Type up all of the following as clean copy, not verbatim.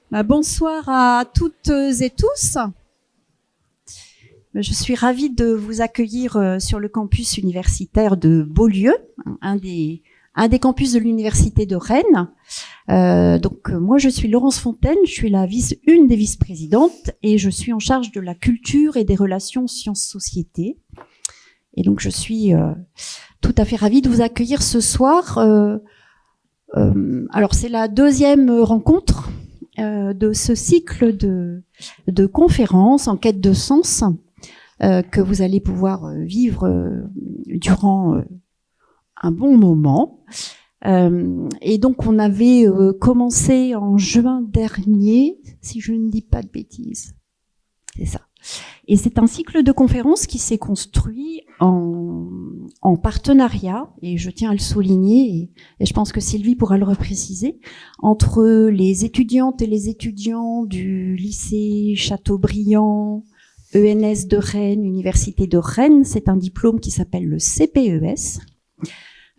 Bonsoir à toutes et tous. Je suis ravie de vous accueillir sur le campus universitaire de Beaulieu, un des campus de l'université de Rennes. Moi, je suis Laurence Fontaine, je suis une des vice-présidentes et je suis en charge de la culture et des relations sciences-société. Et donc, je suis tout à fait ravie de vous accueillir ce soir. Alors, c'est la deuxième rencontre de ce cycle de conférences en quête de sens que vous allez pouvoir vivre durant un bon moment. Et donc on avait commencé en juin dernier, si je ne dis pas de bêtises. C'est ça. Et c'est un cycle de conférences qui s'est construit en partenariat, et je tiens à le souligner, et je pense que Sylvie pourra le repréciser, entre les étudiantes et les étudiants du lycée Chateaubriand, ENS de Rennes, Université de Rennes. C'est un diplôme qui s'appelle le CPES.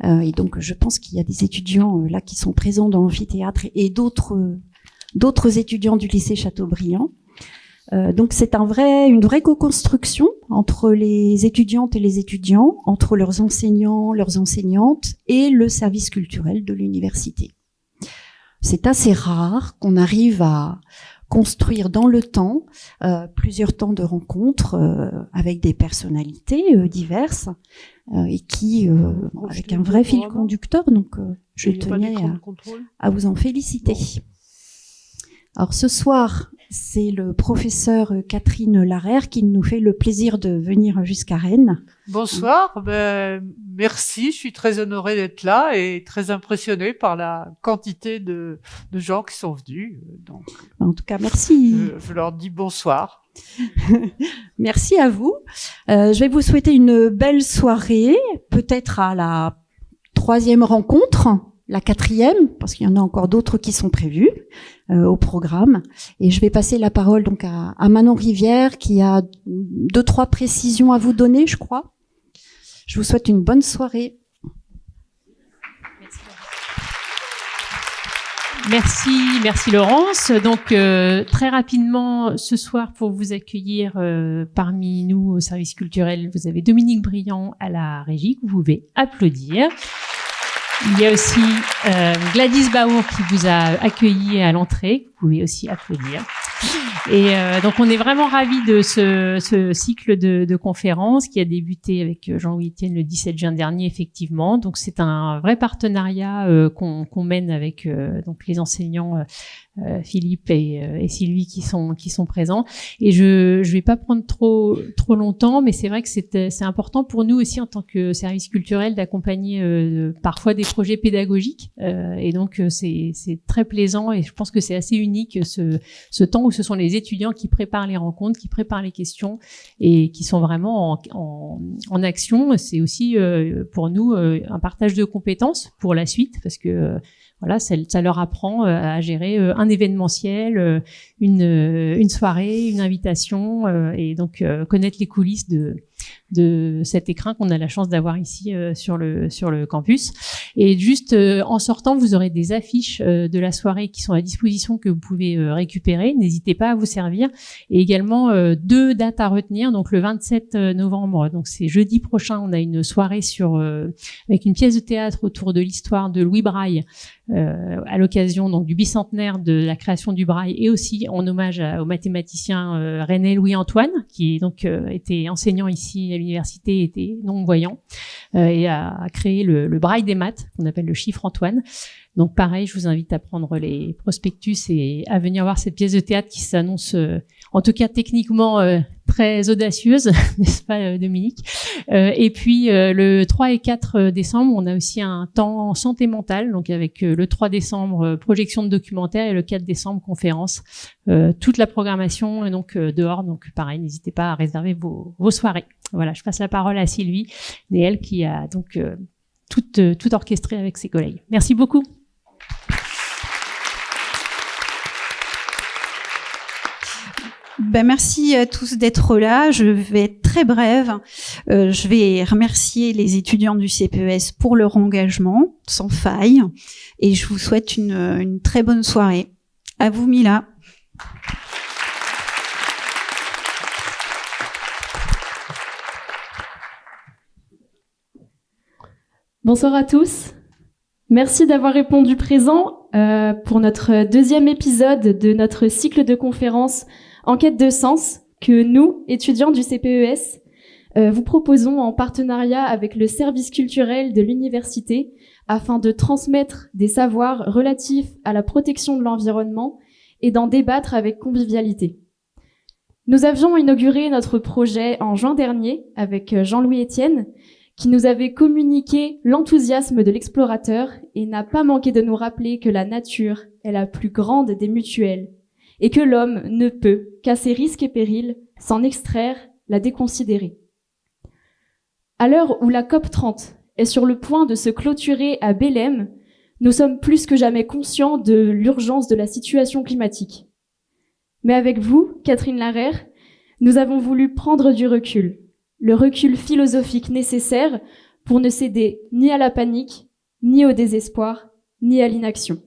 Et donc je pense qu'il y a des étudiants là qui sont présents dans l'amphithéâtre et d'autres étudiants du lycée Chateaubriand. Donc c'est une vraie co-construction entre les étudiantes et les étudiants, entre leurs enseignants, leurs enseignantes et le service culturel de l'université. C'est assez rare qu'on arrive à construire dans le temps plusieurs temps de rencontres avec des personnalités diverses et qui avec un vrai fil conducteur. Donc je tenais à vous en féliciter. Alors ce soir, c'est le professeur Catherine Larère qui nous fait le plaisir de venir jusqu'à Rennes. Bonsoir, merci, je suis très honorée d'être là et très impressionnée par la quantité de gens qui sont venus. Donc, en tout cas, merci. Je leur dis bonsoir. Merci à vous. Je vais vous souhaiter une belle soirée, peut-être à la 3e rencontre, la 4e, parce qu'il y en a encore d'autres qui sont prévues au programme. Et je vais passer la parole donc à Manon Rivière, qui a 2-3 précisions à vous donner, je crois. Je vous souhaite une bonne soirée. Merci Laurence. Donc très rapidement ce soir pour vous accueillir parmi nous au service culturel, vous avez Dominique Briand à la régie, que vous pouvez applaudir. Il y a aussi Gladys Baour qui vous a accueilli à l'entrée, vous pouvez aussi applaudir. Et donc on est vraiment ravis de ce cycle de conférences qui a débuté avec Jean-Louis Etienne le 17 juin dernier, effectivement. Donc c'est un vrai partenariat qu'on mène avec donc les enseignants Philippe et Sylvie qui sont présents. Et je vais pas prendre trop longtemps, mais c'est vrai que c'est important pour nous aussi en tant que service culturel d'accompagner parfois des projets pédagogiques. Et donc c'est très plaisant et je pense que c'est assez unique ce temps où ce sont les étudiants qui préparent les rencontres, qui préparent les questions et qui sont vraiment en action. C'est aussi pour nous un partage de compétences pour la suite parce que voilà, ça leur apprend à gérer un événementiel, une soirée, une invitation, et donc connaître les coulisses de cet écrin qu'on a la chance d'avoir ici sur le campus. Et juste en sortant, vous aurez des affiches de la soirée qui sont à disposition que vous pouvez récupérer. N'hésitez pas à vous servir. Et également 2 dates à retenir. Donc le 27 novembre, donc c'est jeudi prochain, on a une soirée avec une pièce de théâtre autour de l'histoire de Louis Braille. À l'occasion donc du bicentenaire de la création du Braille et aussi en hommage au mathématicien René Louis-Antoine qui donc était enseignant ici à l'université, était non-voyant et a créé le Braille des maths qu'on appelle le chiffre Antoine. Donc pareil, je vous invite à prendre les prospectus et à venir voir cette pièce de théâtre qui s'annonce en tout cas techniquement très audacieuse, n'est-ce pas Dominique? Et puis le 3 et 4 décembre, on a aussi un temps santé mentale, donc avec le 3 décembre projection de documentaire et le 4 décembre conférence. Toute la programmation est donc dehors, donc pareil, n'hésitez pas à réserver vos soirées. Voilà, je passe la parole à Sylvie Néel qui a donc tout orchestré avec ses collègues. Merci beaucoup. Merci à tous d'être là. Je vais être très brève. Je vais remercier les étudiants du CPES pour leur engagement sans faille et je vous souhaite une très bonne soirée. À vous Mila. Bonsoir à tous. Merci d'avoir répondu présent pour notre deuxième épisode de notre cycle de conférences En quête de sens que nous, étudiants du CPES, vous proposons en partenariat avec le service culturel de l'université afin de transmettre des savoirs relatifs à la protection de l'environnement et d'en débattre avec convivialité. Nous avions inauguré notre projet en juin dernier avec Jean-Louis Etienne, qui nous avait communiqué l'enthousiasme de l'explorateur et n'a pas manqué de nous rappeler que la nature est la plus grande des mutuelles et que l'homme ne peut, qu'à ses risques et périls, s'en extraire, la déconsidérer. À l'heure où la COP30 est sur le point de se clôturer à Belém, nous sommes plus que jamais conscients de l'urgence de la situation climatique. Mais avec vous, Catherine Larère, nous avons voulu prendre du recul, le recul philosophique nécessaire pour ne céder ni à la panique, ni au désespoir, ni à l'inaction.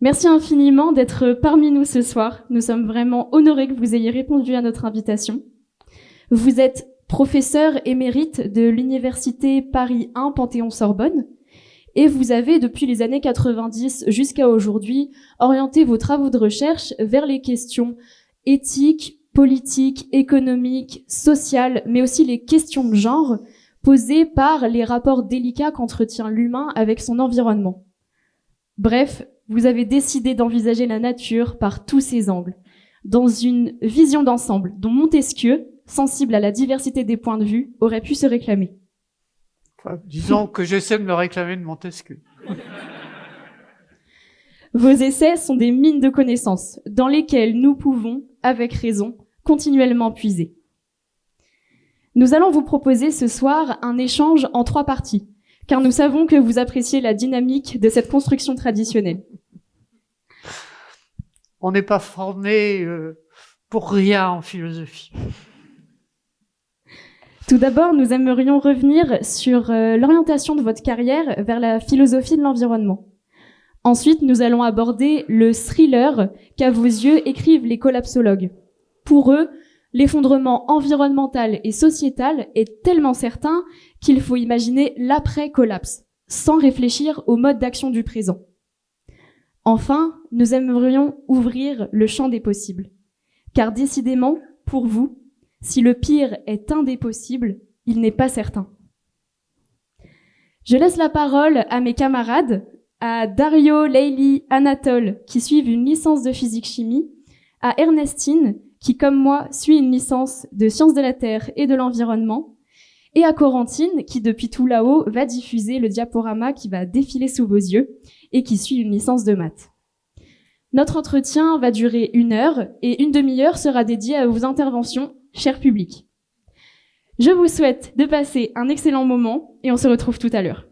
Merci infiniment d'être parmi nous ce soir. Nous sommes vraiment honorés que vous ayez répondu à notre invitation. Vous êtes professeur émérite de l'Université Paris 1 Panthéon-Sorbonne et vous avez, depuis les années 90 jusqu'à aujourd'hui, orienté vos travaux de recherche vers les questions éthiques, politiques, économiques, sociales, mais aussi les questions de genre posées par les rapports délicats qu'entretient l'humain avec son environnement. Bref, vous avez décidé d'envisager la nature par tous ses angles, dans une vision d'ensemble dont Montesquieu, sensible à la diversité des points de vue, aurait pu se réclamer. Enfin, disons que j'essaie de me réclamer de Montesquieu. Vos essais sont des mines de connaissances dans lesquelles nous pouvons, avec raison, continuellement puiser. Nous allons vous proposer ce soir un échange en 3 parties, car nous savons que vous appréciez la dynamique de cette construction traditionnelle. On n'est pas formé pour rien en philosophie. Tout d'abord, nous aimerions revenir sur l'orientation de votre carrière vers la philosophie de l'environnement. Ensuite, nous allons aborder le thriller qu'à vos yeux écrivent les collapsologues. Pour eux, l'effondrement environnemental et sociétal est tellement certain qu'il faut imaginer l'après-collapse, sans réfléchir au mode d'action du présent. Enfin, nous aimerions ouvrir le champ des possibles. Car décidément, pour vous, si le pire est un des possibles, il n'est pas certain. Je laisse la parole à mes camarades, à Dario, Leili, Anatole, qui suivent une licence de physique-chimie, à Ernestine, qui, comme moi, suit une licence de sciences de la Terre et de l'environnement, et à Corentine, qui, depuis tout là-haut, va diffuser le diaporama qui va défiler sous vos yeux et qui suit une licence de maths. Notre entretien va durer 1 heure et 1 demi-heure sera dédiée à vos interventions, cher public. Je vous souhaite de passer un excellent moment et on se retrouve tout à l'heure.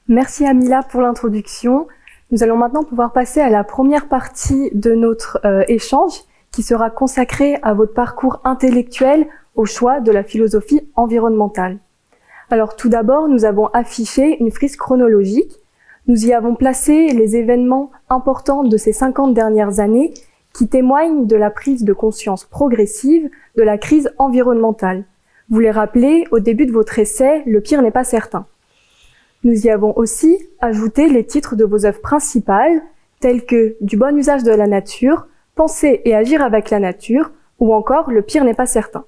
Merci Amila pour l'introduction. Nous allons maintenant pouvoir passer à la première partie de notre échange qui sera consacrée à votre parcours intellectuel au choix de la philosophie environnementale. Alors tout d'abord, nous avons affiché une frise chronologique. Nous y avons placé les événements importants de ces 50 dernières années qui témoignent de la prise de conscience progressive de la crise environnementale. Vous les rappelez, au début de votre essai, le pire n'est pas certain. Nous y avons aussi ajouté les titres de vos œuvres principales, tels que Du bon usage de la nature, Penser et agir avec la nature, ou encore Le pire n'est pas certain.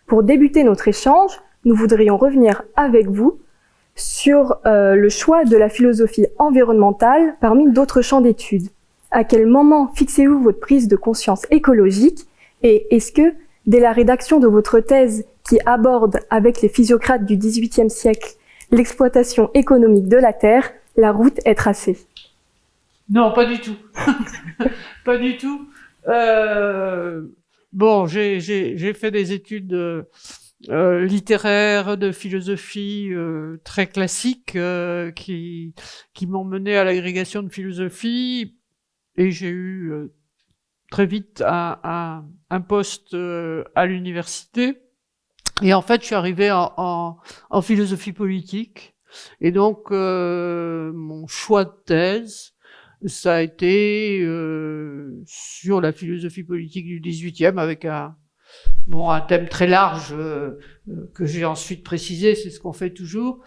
Pour débuter notre échange, nous voudrions revenir avec vous sur le choix de la philosophie environnementale parmi d'autres champs d'études. À quel moment fixez-vous votre prise de conscience écologique et est-ce que, dès la rédaction de votre thèse qui aborde avec les physiocrates du XVIIIe siècle l'exploitation économique de la Terre, la route est tracée? Non, pas du tout. Pas du tout. Bon, j'ai fait des études littéraires, de philosophie très classiques qui m'ont mené à l'agrégation de philosophie et j'ai eu très vite un poste à l'université. Et en fait, je suis arrivée en philosophie politique. Et donc, mon choix de thèse ça a été sur la philosophie politique du XVIIIe avec un thème très large que j'ai ensuite précisé, c'est ce qu'on fait toujours.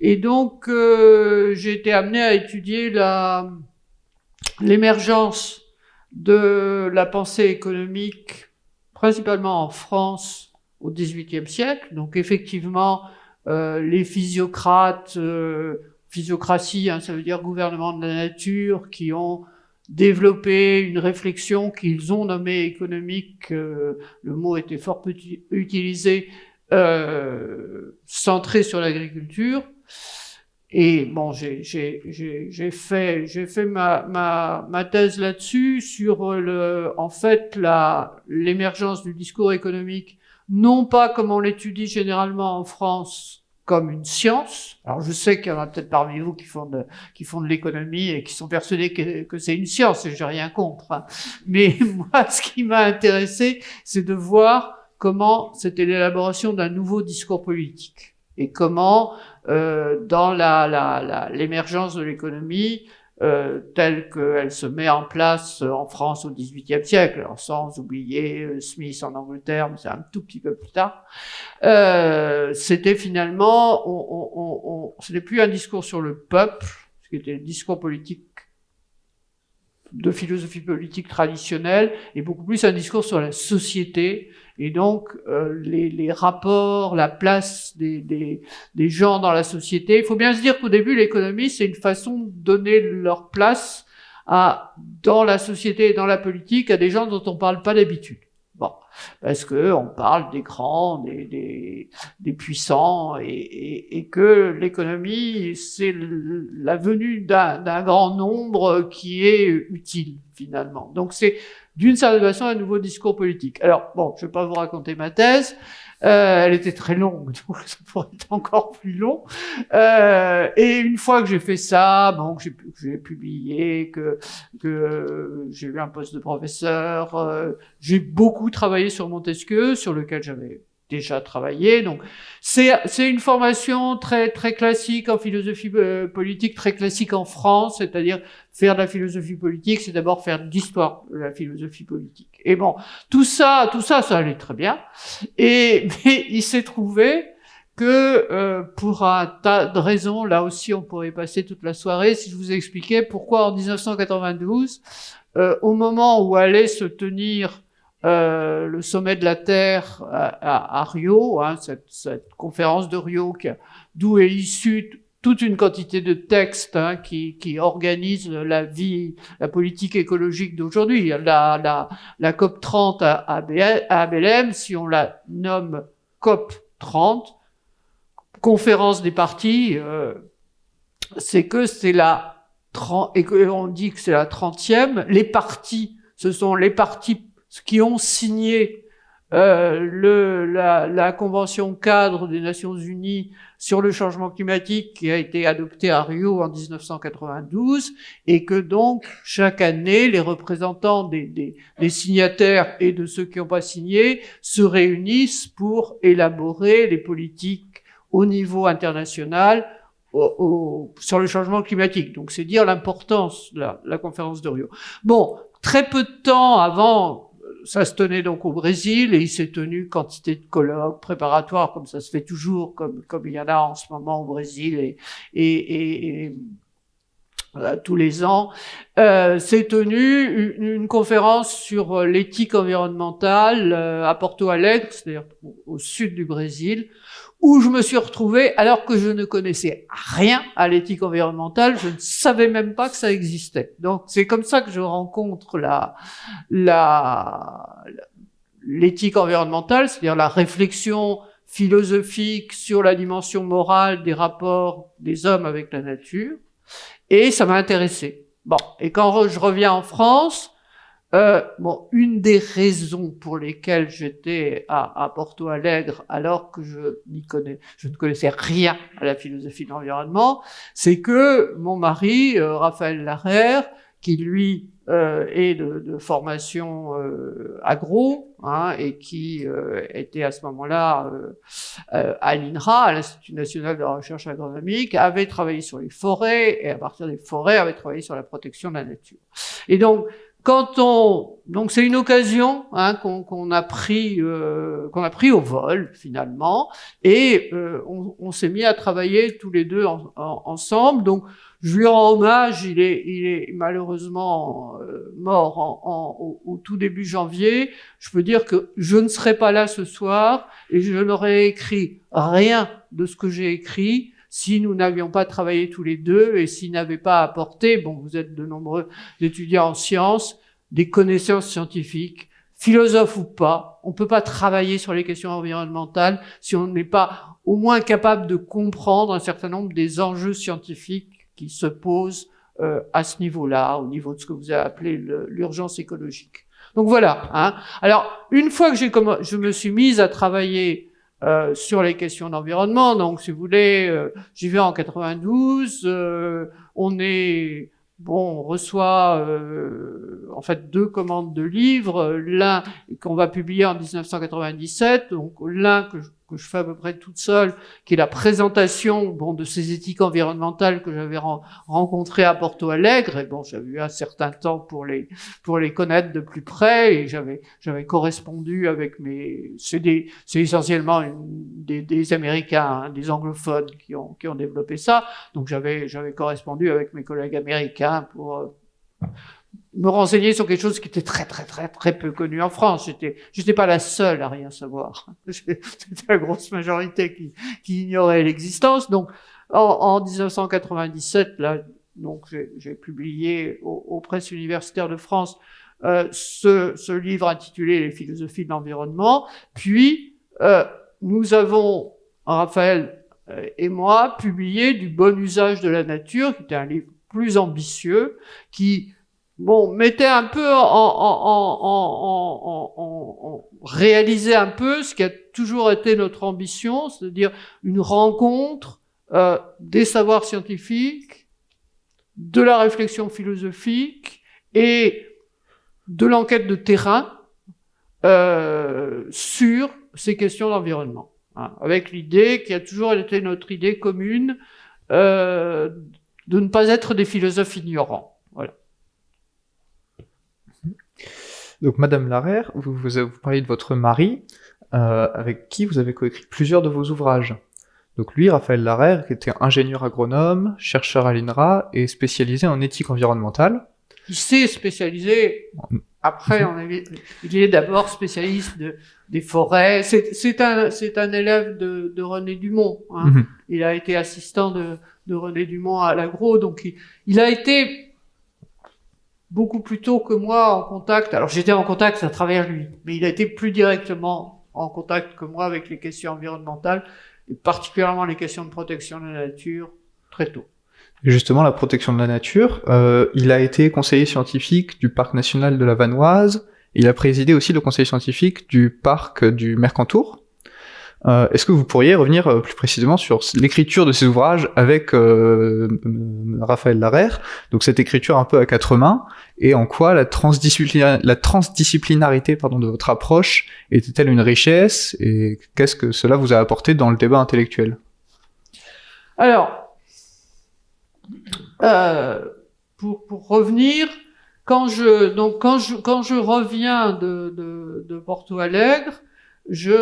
Et donc, j'ai été amené à étudier l'émergence de la pensée économique, principalement en France, au XVIIIe siècle. Donc, effectivement, les physiocrates, physiocratie, hein, ça veut dire gouvernement de la nature, qui ont développé une réflexion qu'ils ont nommée économique, le mot était fort peu utilisé, centré sur l'agriculture. Et bon, j'ai fait ma thèse là-dessus sur en fait l'émergence du discours économique, non pas comme on l'étudie généralement en France, comme une science. Alors je sais qu'il y en a peut-être parmi vous qui font de l'économie et qui sont persuadés que c'est une science, et j'ai rien contre, hein. Mais moi, ce qui m'a intéressé, c'est de voir comment c'était l'élaboration d'un nouveau discours politique et comment dans l'émergence de l'économie telle qu'elle se met en place en France au XVIIIe siècle, alors sans oublier Smith en Angleterre, mais c'est un tout petit peu plus tard, c'était finalement, ce n'est plus un discours sur le peuple, ce qui était le discours politique de philosophie politique traditionnelle, et beaucoup plus un discours sur la société, et donc les rapports, la place des gens dans la société. Il faut bien se dire qu'au début, l'économie, c'est une façon de donner leur place dans la société et dans la politique à des gens dont on parle pas d'habitude. Bon, parce que on parle des grands, des puissants, et que l'économie, c'est la venue d'un grand nombre qui est utile, finalement. Donc c'est, d'une certaine façon, un nouveau discours politique. Alors, bon, je vais pas vous raconter ma thèse, elle était très longue, donc ça pourrait être encore plus long. Et une fois que j'ai fait ça, bon, que j'ai publié, que j'ai eu un poste de professeur, j'ai beaucoup travaillé sur Montesquieu, sur lequel j'avais déjà travaillé. Donc, c'est une formation très très classique en philosophie politique, très classique en France, c'est-à-dire faire de la philosophie politique, c'est d'abord faire de l'histoire de la philosophie politique. Et bon, tout ça allait très bien. Mais il s'est trouvé que pour un tas de raisons, là aussi on pourrait passer toute la soirée si je vous expliquais pourquoi en 1992, au moment où allait se tenir le sommet de la Terre à Rio, hein, cette conférence de Rio d'où est issue toute une quantité de textes, hein, qui organisent la politique écologique d'aujourd'hui. La COP 30 à Belém, si on la nomme COP 30, conférence des partis, c'est que c'est et on dit que c'est la 30e. Les partis, ce sont les partis qui ont signé la Convention cadre des Nations Unies sur le changement climatique qui a été adoptée à Rio en 1992, et que donc chaque année les représentants des signataires et de ceux qui n'ont pas signé se réunissent pour élaborer les politiques au niveau international sur le changement climatique. Donc c'est dire l'importance de la conférence de Rio. Bon, très peu de temps avant, ça se tenait donc au Brésil, et il s'est tenu quantité de colloques préparatoires, comme ça se fait toujours, comme il y en a en ce moment au Brésil, et tous les ans. S'est tenue une conférence sur l'éthique environnementale à Porto Alegre, c'est-à-dire au sud du Brésil, où je me suis retrouvé, alors que je ne connaissais rien à l'éthique environnementale, je ne savais même pas que ça existait. Donc c'est comme ça que je rencontre l'éthique environnementale, c'est-à-dire la réflexion philosophique sur la dimension morale des rapports des hommes avec la nature, et ça m'a intéressé. Bon, et quand je reviens en France, une des raisons pour lesquelles j'étais à Porto Alegre, alors que je ne connaissais rien à la philosophie de l'environnement, c'est que mon mari, Raphaël Larère, qui lui et de formation agro, hein, et qui était à ce moment-là à l'INRA, à l'Institut national de la recherche agronomique, avait travaillé sur les forêts et à partir des forêts avait travaillé sur la protection de la nature. Et donc donc c'est une occasion, hein, qu'on a pris au vol finalement, et on s'est mis à travailler tous les deux ensemble. Donc je lui rends hommage. Il est malheureusement mort au tout début janvier. Je peux dire que je ne serai pas là ce soir et je n'aurais écrit rien de ce que j'ai écrit si nous n'avions pas travaillé tous les deux et s'il n'avait pas apporté, bon, vous êtes de nombreux étudiants en sciences, des connaissances scientifiques, philosophes ou pas. On peut pas travailler sur les questions environnementales si on n'est pas au moins capable de comprendre un certain nombre des enjeux scientifiques qui se posent à ce niveau-là, au niveau de ce que vous avez appelé l'urgence écologique. Donc voilà, hein. Alors, une fois que je me suis mise à travailler sur les questions d'environnement, donc si vous voulez, j'y vais en 92, on reçoit en fait 2 commandes de livres, l'un qu'on va publier en 1997, donc l'un que je fais à peu près toute seule, qui est la présentation, bon, de ces éthiques environnementales que j'avais rencontrées à Porto Alegre, et bon, j'avais eu un certain temps pour les connaître de plus près, et j'avais correspondu avec c'est essentiellement des Américains, hein, des anglophones qui ont développé ça, donc j'avais correspondu avec mes collègues américains pour me renseigner sur quelque chose qui était très très très très peu connu en France. J'étais pas la seule à rien savoir. C'était la grosse majorité qui ignorait l'existence. Donc, en 1997, là, donc j'ai publié aux presses universitaires de France ce livre intitulé Les philosophies de l'environnement. Puis, nous avons, Raphaël et moi, publié Du bon usage de la nature, qui était un livre plus ambitieux, qui mettait un peu réaliser un peu ce qui a toujours été notre ambition, c'est-à-dire une rencontre des savoirs scientifiques, de la réflexion philosophique et de l'enquête de terrain sur ces questions d'environnement, hein, avec l'idée qui a toujours été notre idée commune de ne pas être des philosophes ignorants. Voilà. Donc, Madame Larère, vous parlez de votre mari, avec qui vous avez coécrit plusieurs de vos ouvrages. Donc lui, Raphaël Larère, qui était ingénieur agronome, chercheur à l'INRA et spécialisé en éthique environnementale. Il s'est spécialisé, après, il est d'abord spécialiste des forêts. C'est un élève de René Dumont, hein. Il a été assistant de René Dumont à l'agro, donc il a été beaucoup plus tôt que moi en contact. Alors j'étais en contact à travers lui, mais il a été plus directement en contact que moi avec les questions environnementales, et particulièrement les questions de protection de la nature, très tôt. Justement, la protection de la nature, il a été conseiller scientifique du parc national de la Vanoise, il a présidé aussi le conseil scientifique du parc du Mercantour. Est-ce que vous pourriez revenir plus précisément sur l'écriture de ces ouvrages avec Raphaël Larère, donc cette écriture un peu à 4 mains, et en quoi la transdisciplinarité de votre approche était-elle une richesse, et qu'est-ce que cela vous a apporté dans le débat intellectuel? Alors, pour revenir, quand je reviens de Porto Alegre, je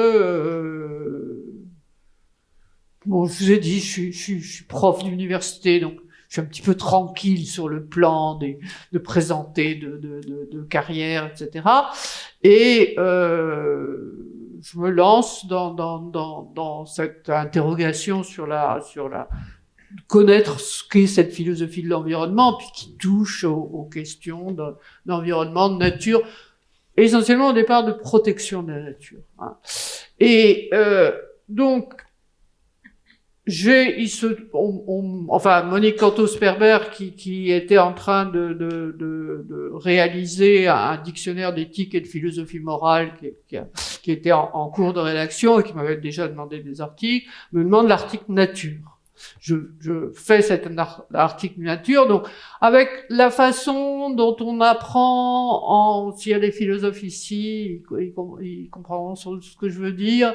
vous ai dit, je suis prof d'université, donc je suis un petit peu tranquille sur le plan de présenter de carrière, etc. Et je me lance dans cette interrogation sur connaître ce qu'est cette philosophie de l'environnement, puis qui touche aux questions d'environnement, de nature, essentiellement au départ de protection de la nature, hein. Et donc Monique Cantos-Sperber qui était en train de réaliser un dictionnaire d'éthique et de philosophie morale qui était en cours de rédaction et qui m'avait déjà demandé des articles, me demande l'article nature. je fais cet article nature. Donc, avec la façon dont on apprend, s'il y a des philosophes ici, ils comprendront ce que je veux dire,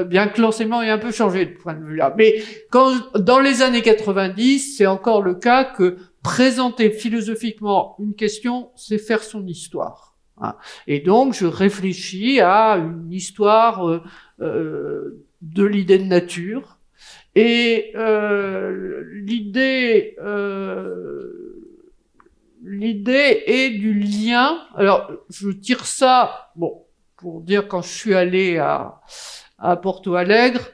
bien que l'enseignement ait un peu changé de point de vue-là. Mais dans les années 90, c'est encore le cas que présenter philosophiquement une question, c'est faire son histoire. Hein. Et donc, je réfléchis à une histoire de l'idée de nature. Et l'idée est du lien. Alors, je tire ça, bon, pour dire quand je suis allé à Porto Alegre,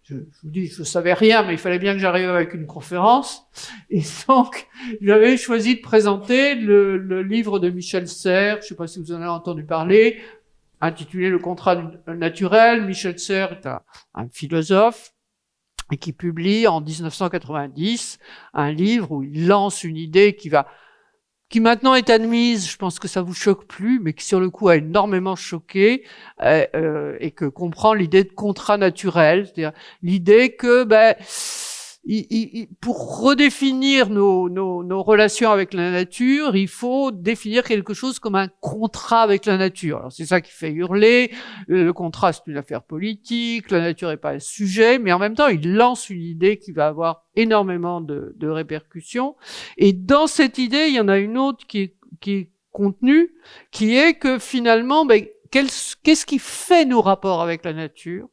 je vous dis, je savais rien, mais il fallait bien que j'arrive avec une conférence. Et donc, j'avais choisi de présenter le livre de Michel Serres, je ne sais pas si vous en avez entendu parler, intitulé Le contrat naturel. Michel Serres est un philosophe et qui publie en 1990 un livre où il lance une idée qui maintenant est admise, je pense que ça vous choque plus, mais qui sur le coup a énormément choqué, et que comprend l'idée de contrat naturel, c'est-à-dire l'idée que, pour redéfinir nos relations avec la nature, il faut définir quelque chose comme un contrat avec la nature. Alors c'est ça qui fait hurler. Le contrat, c'est une affaire politique. La nature n'est pas un sujet, mais en même temps, il lance une idée qui va avoir énormément de répercussions. Et dans cette idée, il y en a une autre qui est contenue, qui est que finalement, qu'est-ce qui fait nos rapports avec la nature?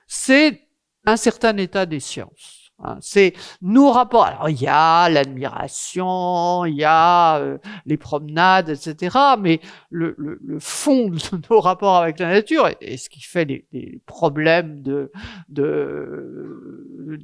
C'est un certain état des sciences. C'est nos rapports. Alors, il y a l'admiration, il y a les promenades, etc. Mais le fond de nos rapports avec la nature, et ce qui fait les problèmes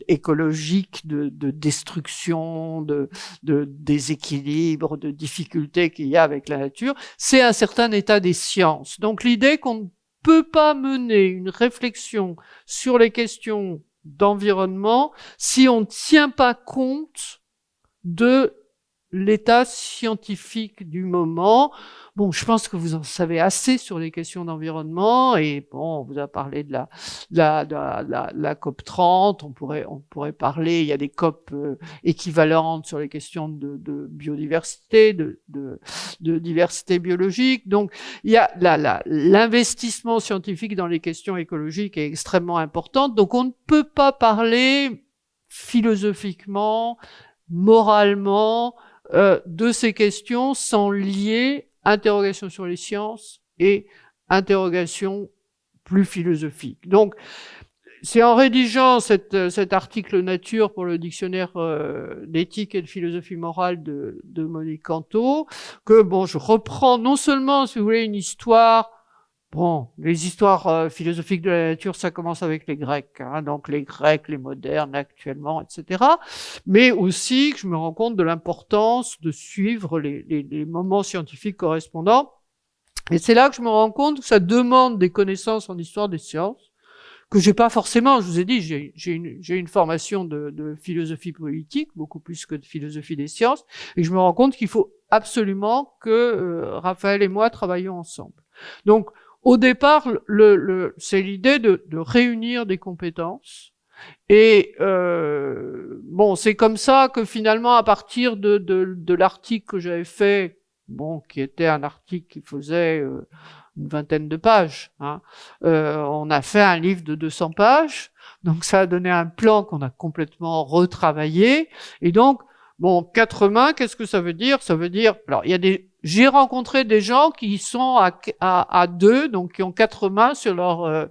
écologiques, de destruction, de déséquilibre, de difficultés qu'il y a avec la nature, c'est un certain état des sciences. Donc, l'idée qu'on ne peut pas mener une réflexion sur les questions d'environnement si on ne tient pas compte de l'état scientifique du moment. Bon, je pense que vous en savez assez sur les questions d'environnement, et bon, on vous a parlé de la COP 30, on pourrait parler, il y a des COP équivalentes sur les questions de biodiversité, de diversité biologique. Donc, il y a l'investissement scientifique dans les questions écologiques est extrêmement important. Donc, on ne peut pas parler philosophiquement, moralement, de ces questions sans lier interrogation sur les sciences et interrogation plus philosophique. Donc, c'est en rédigeant cet article nature pour le dictionnaire d'éthique et de philosophie morale de Monique Canto que, bon, je reprends non seulement, si vous voulez, une histoire. Bon, les histoires philosophiques de la nature, ça commence avec les Grecs, hein, donc les Grecs, les modernes actuellement, etc. Mais aussi que je me rends compte de l'importance de suivre les moments scientifiques correspondants. Et c'est là que je me rends compte que ça demande des connaissances en histoire des sciences, que j'ai pas forcément. Je vous ai dit, j'ai une formation de philosophie politique, beaucoup plus que de philosophie des sciences, et je me rends compte qu'il faut absolument que Raphaël et moi travaillions ensemble. Donc, au départ, c'est l'idée de réunir des compétences. Et bon, c'est comme ça que finalement, à partir de l'article que j'avais fait, bon, qui était un article qui faisait une vingtaine de pages, hein, on a fait un livre de 200 pages. Donc ça a donné un plan qu'on a complètement retravaillé. Et donc, bon, 4 mains, qu'est-ce que ça veut dire? Ça veut dire, alors j'ai rencontré des gens qui sont à 2, donc qui ont 4 mains sur leur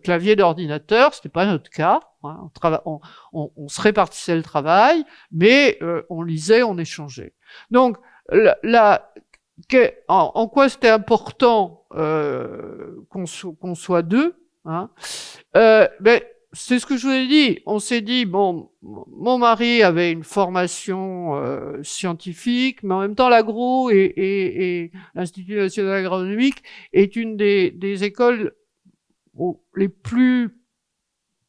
clavier d'ordinateur. C'était pas notre cas. Hein. On se répartissait le travail, mais on lisait, on échangeait. Donc, en quoi c'était important qu'on soit 2, hein, c'est ce que je vous ai dit. On s'est dit, bon, mon mari avait une formation scientifique, mais en même temps, l'agro et l'Institut national agronomique est une des écoles les plus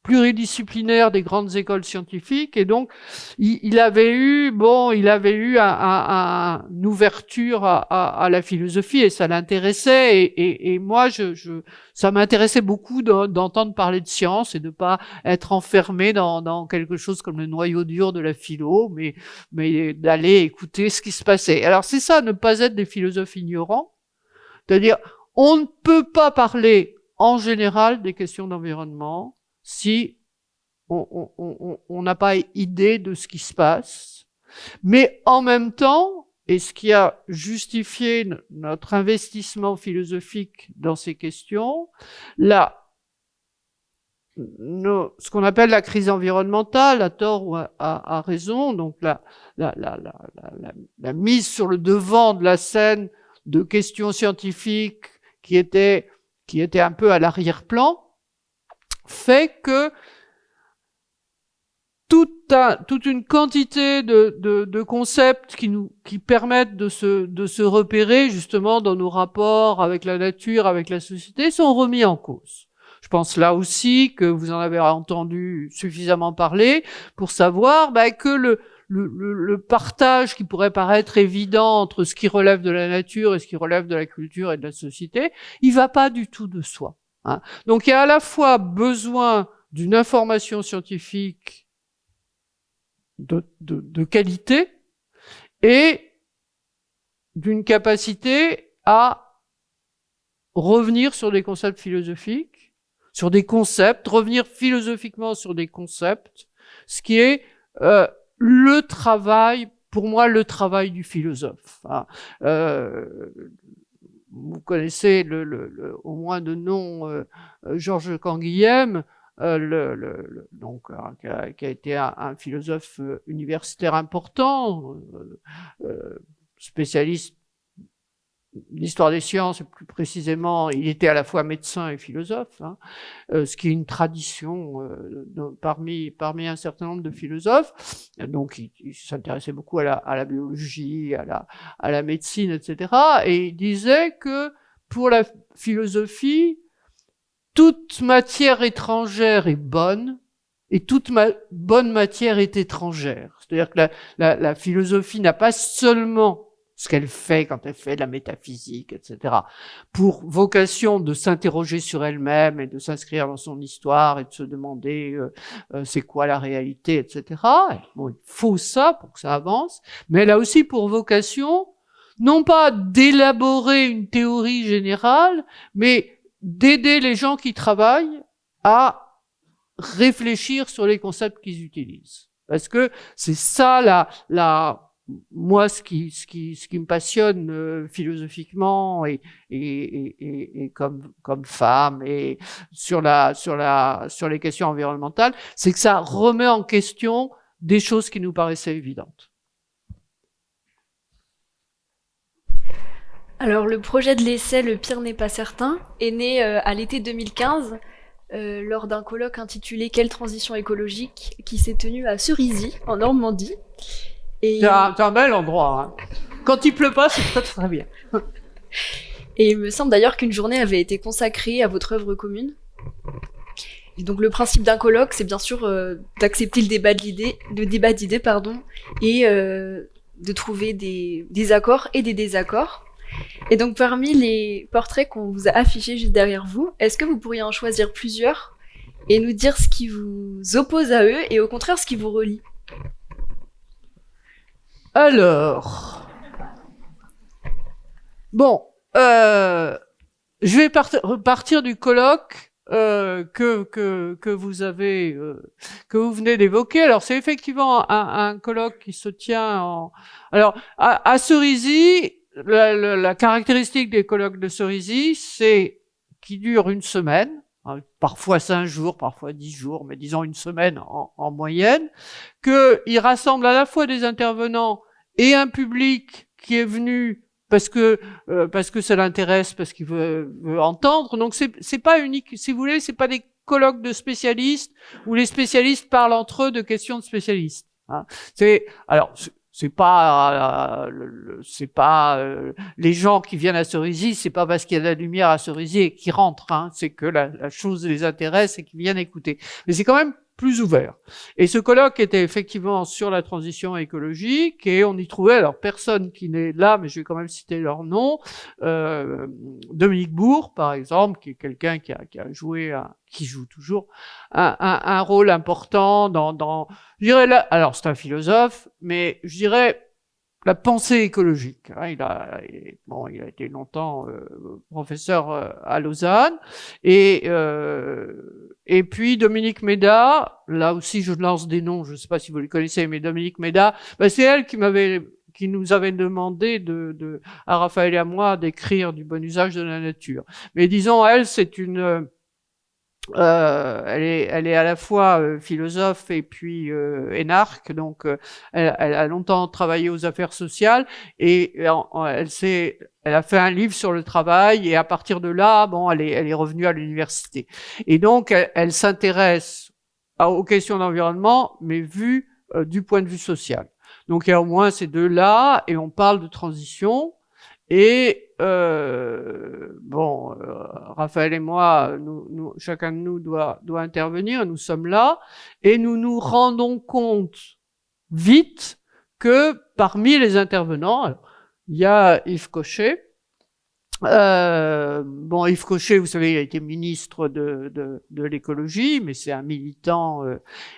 pluridisciplinaire des grandes écoles scientifiques, et donc il avait eu une ouverture à la philosophie, et ça l'intéressait, et moi ça m'intéressait beaucoup d'entendre parler de science et de pas être enfermé dans quelque chose comme le noyau dur de la philo, mais d'aller écouter ce qui se passait. Alors c'est ça, ne pas être des philosophes ignorants, c'est-à-dire on ne peut pas parler en général des questions d'environnement si on n'a pas idée de ce qui se passe. Mais en même temps, et ce qui a justifié notre investissement philosophique dans ces questions, ce qu'on appelle la crise environnementale, à tort ou à raison, donc la mise sur le devant de la scène de questions scientifiques qui étaient un peu à l'arrière-plan, fait que toute une quantité de concepts qui permettent de se repérer justement dans nos rapports avec la nature, avec la société, sont remis en cause. Je pense là aussi que vous en avez entendu suffisamment parler pour savoir que le partage qui pourrait paraître évident entre ce qui relève de la nature et ce qui relève de la culture et de la société, il va pas du tout de soi. Hein. Donc il y a à la fois besoin d'une information scientifique de qualité et d'une capacité à revenir sur des concepts philosophiques, sur des concepts, revenir philosophiquement sur des concepts, ce qui est le travail, pour moi, le travail du philosophe. Hein. Vous connaissez au moins de nom Georges Canguilhem, donc qui a été un philosophe universitaire important, spécialiste d'histoire des sciences, et plus précisément, il était à la fois médecin et philosophe, hein, ce qui est une tradition parmi un certain nombre de philosophes. Donc, il s'intéressait beaucoup à la biologie, à la médecine, etc. Et il disait que pour la philosophie, toute matière étrangère est bonne, et toute bonne matière est étrangère. C'est-à-dire que la philosophie n'a pas seulement ce qu'elle fait quand elle fait de la métaphysique, etc., pour vocation de s'interroger sur elle-même et de s'inscrire dans son histoire et de se demander c'est quoi la réalité, etc. Bon, il faut ça pour que ça avance, mais elle a aussi pour vocation non pas d'élaborer une théorie générale, mais d'aider les gens qui travaillent à réfléchir sur les concepts qu'ils utilisent. Parce que c'est ça moi, ce qui me passionne philosophiquement et comme femme et sur les questions environnementales, c'est que ça remet en question des choses qui nous paraissaient évidentes. Alors, le projet de l'essai Le pire n'est pas certain est né à l'été 2015 lors d'un colloque intitulé Quelle transition écologique qui s'est tenu à Cerisy, en Normandie. Et... C'est un bel endroit. Hein. Quand il pleut pas, c'est très très bien. Et il me semble d'ailleurs qu'une journée avait été consacrée à votre œuvre commune. Et donc le principe d'un colloque, c'est bien sûr d'accepter le débat d'idées, et de trouver des accords et des désaccords. Et donc parmi les portraits qu'on vous a affichés juste derrière vous, est-ce que vous pourriez en choisir plusieurs et nous dire ce qui vous oppose à eux et au contraire ce qui vous relie ? Alors, bon, je vais partir du colloque que vous venez d'évoquer. Alors, c'est effectivement un colloque qui se tient alors à Cerisy. La caractéristique des colloques de Cerisy, c'est qu'ils durent une semaine. Parfois 5 jours, parfois 10 jours, mais disons une semaine en moyenne, qu'il rassemble à la fois des intervenants et un public qui est venu parce que ça l'intéresse, parce qu'il veut entendre. Donc c'est pas unique, si vous voulez, c'est pas des colloques de spécialistes où les spécialistes parlent entre eux de questions de spécialistes. Hein. c'est pas les gens qui viennent à Cerisy, c'est pas parce qu'il y a de la lumière à Cerisy qui rentrent, hein, c'est que la chose les intéresse et qu'ils viennent écouter. Mais c'est quand même plus ouvert. Et ce colloque était effectivement sur la transition écologique et on y trouvait, alors personne qui n'est là, mais je vais quand même citer leur nom, Dominique Bourg, par exemple, qui est quelqu'un qui a joué, qui joue toujours un rôle important dans je dirais là, alors c'est un philosophe, mais je dirais la pensée écologique. Hein, il a été longtemps professeur à Lausanne, et puis Dominique Méda, là aussi je lance des noms, je ne sais pas si vous les connaissez, mais Dominique Méda, c'est elle qui nous avait demandé à Raphaël et à moi d'écrire du bon usage de la nature. Mais disons, elle, c'est une elle est à la fois philosophe et puis énarque, donc elle a longtemps travaillé aux affaires sociales et elle a fait un livre sur le travail et à partir de là, elle est revenue à l'université. Et donc elle s'intéresse aux questions d'environnement, mais vu du point de vue social. Donc il y a au moins ces deux-là et on parle de transition. Et Raphaël et moi, chacun de nous doit intervenir. Nous sommes là et nous nous rendons compte vite que parmi les intervenants, il y a Yves Cochet. Yves Cochet, vous savez, il a été ministre de l'écologie, mais c'est un militant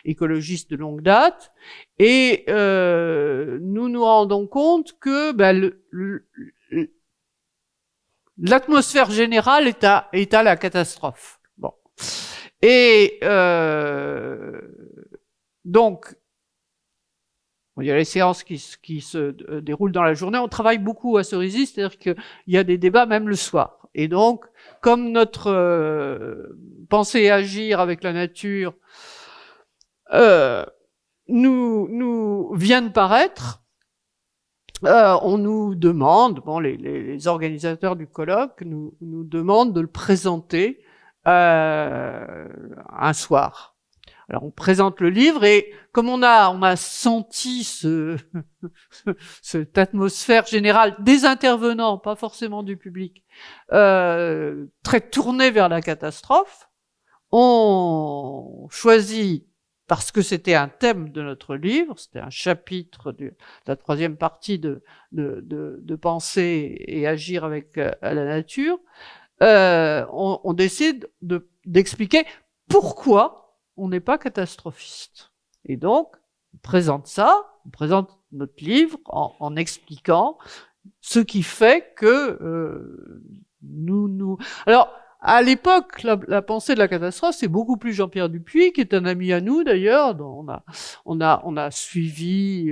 écologiste de longue date. Et nous nous rendons compte que l'atmosphère générale est à la catastrophe. Bon. Et donc, il y a les séances qui se déroulent dans la journée. On travaille beaucoup à Cerisy, c'est-à-dire qu'il y a des débats même le soir. Et donc, comme notre penser et agir avec la nature nous vient de paraître, on nous demande, les organisateurs du colloque nous demandent de le présenter un soir. Alors on présente le livre et comme on a senti cette atmosphère générale des intervenants, pas forcément du public, très tournée vers la catastrophe, on choisit, parce que c'était un thème de notre livre, c'était un chapitre de la troisième partie de penser et agir avec la nature, on décide d'expliquer pourquoi on n'est pas catastrophiste. Et donc, on présente notre livre en expliquant ce qui fait que Alors, à l'époque, la pensée de la catastrophe, c'est beaucoup plus Jean-Pierre Dupuy, qui est un ami à nous d'ailleurs. On a suivi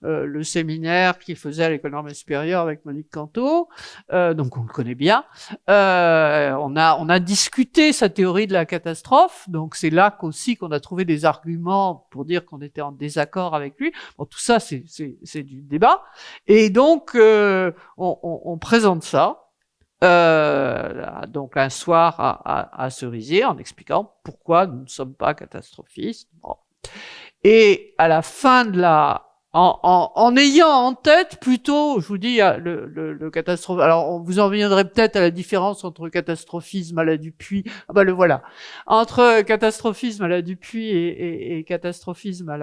le séminaire qu'il faisait à l'École normale supérieure avec Monique Canto, donc on le connaît bien. On a discuté sa théorie de la catastrophe, donc c'est là aussi qu'on a trouvé des arguments pour dire qu'on était en désaccord avec lui. Bon, tout ça, c'est du débat. Et donc, on présente ça. Donc un soir à Cerisy en expliquant pourquoi nous ne sommes pas catastrophistes. Bon. Et à la fin de en ayant en tête plutôt, je vous dis, le catastrophe. Alors vous en reviendrez peut-être à la différence entre catastrophisme à la Dupuy. Le voilà. Entre catastrophisme à la Dupuy et catastrophisme à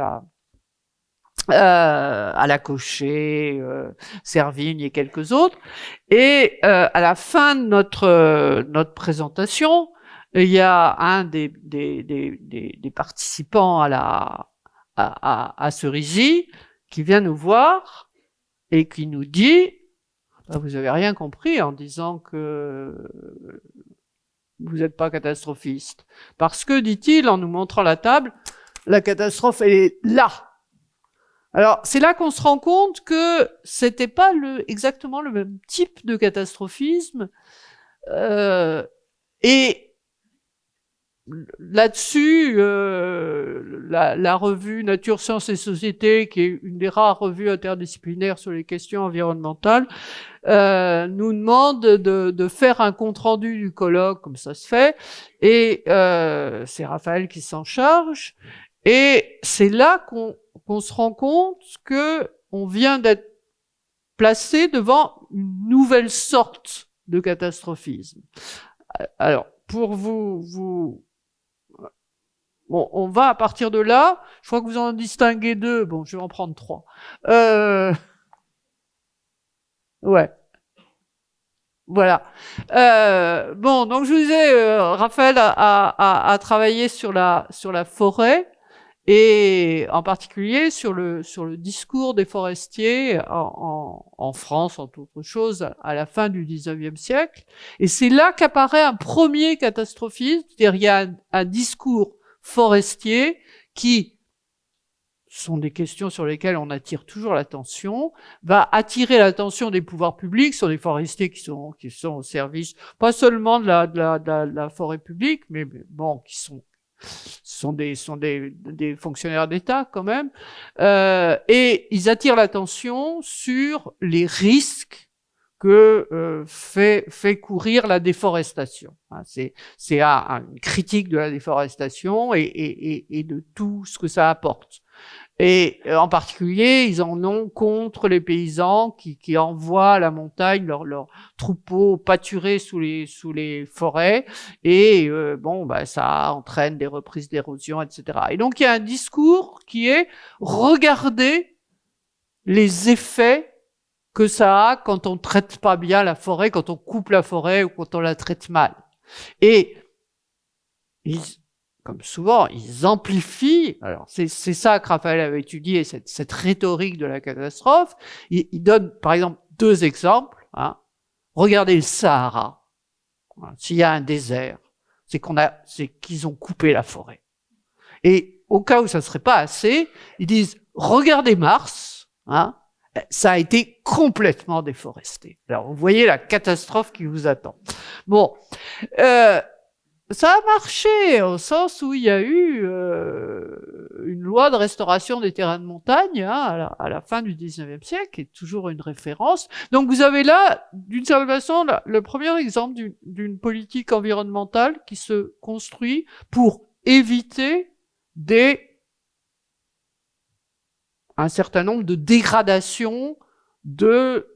la Cochet, Servigne et quelques autres. Et à la fin de notre présentation, il y a un des participants à Cerisy qui vient nous voir et qui nous dit vous avez rien compris en disant que vous n'êtes pas catastrophiste. Parce que, dit-il, en nous montrant la table, la catastrophe, elle est là. Alors, c'est là qu'on se rend compte que c'était pas exactement le même type de catastrophisme. Et là-dessus, la revue Nature, Sciences et Société, qui est une des rares revues interdisciplinaires sur les questions environnementales, nous demande de faire un compte-rendu du colloque, comme ça se fait, et c'est Raphaël qui s'en charge. Et c'est là qu'on se rend compte que on vient d'être placé devant une nouvelle sorte de catastrophisme. Alors, pour vous, bon, on va à partir de là, je crois que vous en distinguez deux, bon, je vais en prendre trois. Ouais. Voilà. Bon, donc je vous disais, Raphaël a travaillé sur la forêt, et en particulier sur le discours des forestiers en France, entre autres choses, à la fin du 19e siècle. Et c'est là qu'apparaît un premier catastrophisme, c'est-à-dire il y a un discours forestier qui sont des questions sur lesquelles on attire toujours l'attention, va attirer l'attention des pouvoirs publics sur les forestiers qui sont au service, pas seulement de la forêt publique, mais bon, qui sont des fonctionnaires d'État quand même, et ils attirent l'attention sur les risques que fait courir la déforestation. C'est une critique de la déforestation et de tout ce que ça apporte. Et en particulier, ils en ont contre les paysans qui envoient à la montagne leurs troupeaux pâturer sous les forêts, et bon, bah ça entraîne des reprises d'érosion, etc. Et donc il y a un discours qui est regarder les effets que ça a quand on traite pas bien la forêt, quand on coupe la forêt ou quand on la traite mal. Et comme souvent, ils amplifient. Alors, c'est ça que Raphaël avait étudié, cette rhétorique de la catastrophe. Il donne, par exemple, deux exemples. Regardez le Sahara. S'il y a un désert, c'est qu'ils ont coupé la forêt. Et au cas où ça serait pas assez, ils disent, regardez Mars, ça a été complètement déforesté. Alors, vous voyez la catastrophe qui vous attend. Bon, ça a marché au sens où il y a eu une loi de restauration des terrains de montagne à la fin du 19e siècle, qui est toujours une référence. Donc vous avez là, d'une certaine façon, le premier exemple d'une politique environnementale qui se construit pour éviter un certain nombre de dégradations de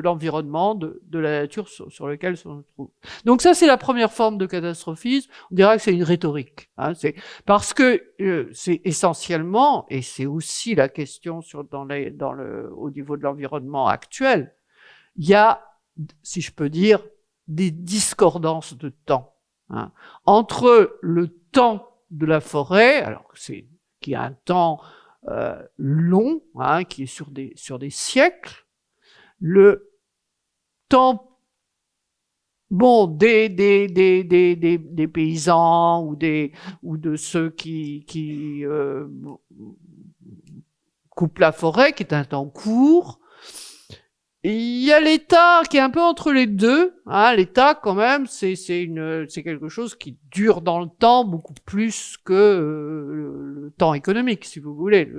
l'environnement, de la nature sur lequel on se trouve. Donc ça, c'est la première forme de catastrophisme. On dirait que c'est une rhétorique. C'est parce que c'est essentiellement, et c'est aussi la question au niveau de l'environnement actuel, il y a, si je peux dire, des discordances de temps entre le temps de la forêt, alors qui a un temps long, qui est sur des siècles, le temps, bon, des paysans ou de ceux qui coupent la forêt, qui est un temps court. Il y a l'État qui est un peu entre les deux. L'État, quand même, c'est quelque chose qui dure dans le temps beaucoup plus que le temps économique, si vous voulez.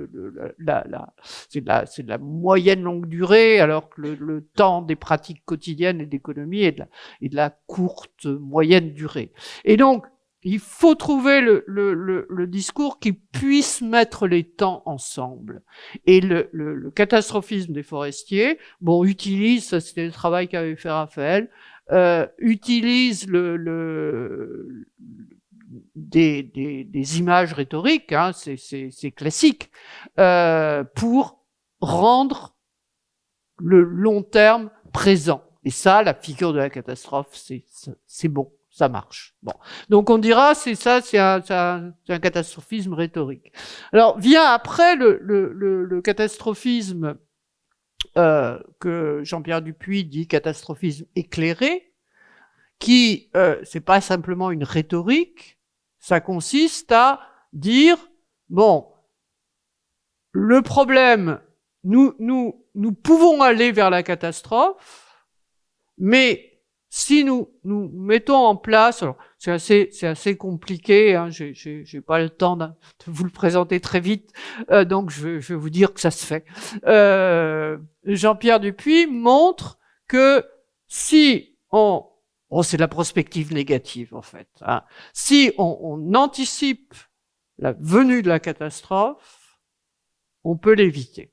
C'est de la moyenne longue durée, alors que le temps des pratiques quotidiennes et d'économie est de la courte moyenne durée. Et donc, il faut trouver le discours qui puisse mettre les temps ensemble. Et le catastrophisme des forestiers, bon, utilise, ça c'était le travail qu'avait fait Raphaël, utilise des images rhétoriques, c'est classique, pour rendre le long terme présent. Et ça, la figure de la catastrophe, c'est bon. Ça marche. Bon. Donc on dira, c'est un catastrophisme rhétorique. Alors vient après le catastrophisme que Jean-Pierre Dupuy dit catastrophisme éclairé, qui c'est pas simplement une rhétorique, ça consiste à dire bon, le problème, nous pouvons aller vers la catastrophe, mais si nous mettons en place, alors c'est assez compliqué, j'ai pas le temps de vous le présenter très vite, donc je vais vous dire que ça se fait. Jean-Pierre Dupuy montre que si c'est de la prospective négative en fait. Si on anticipe la venue de la catastrophe, on peut l'éviter.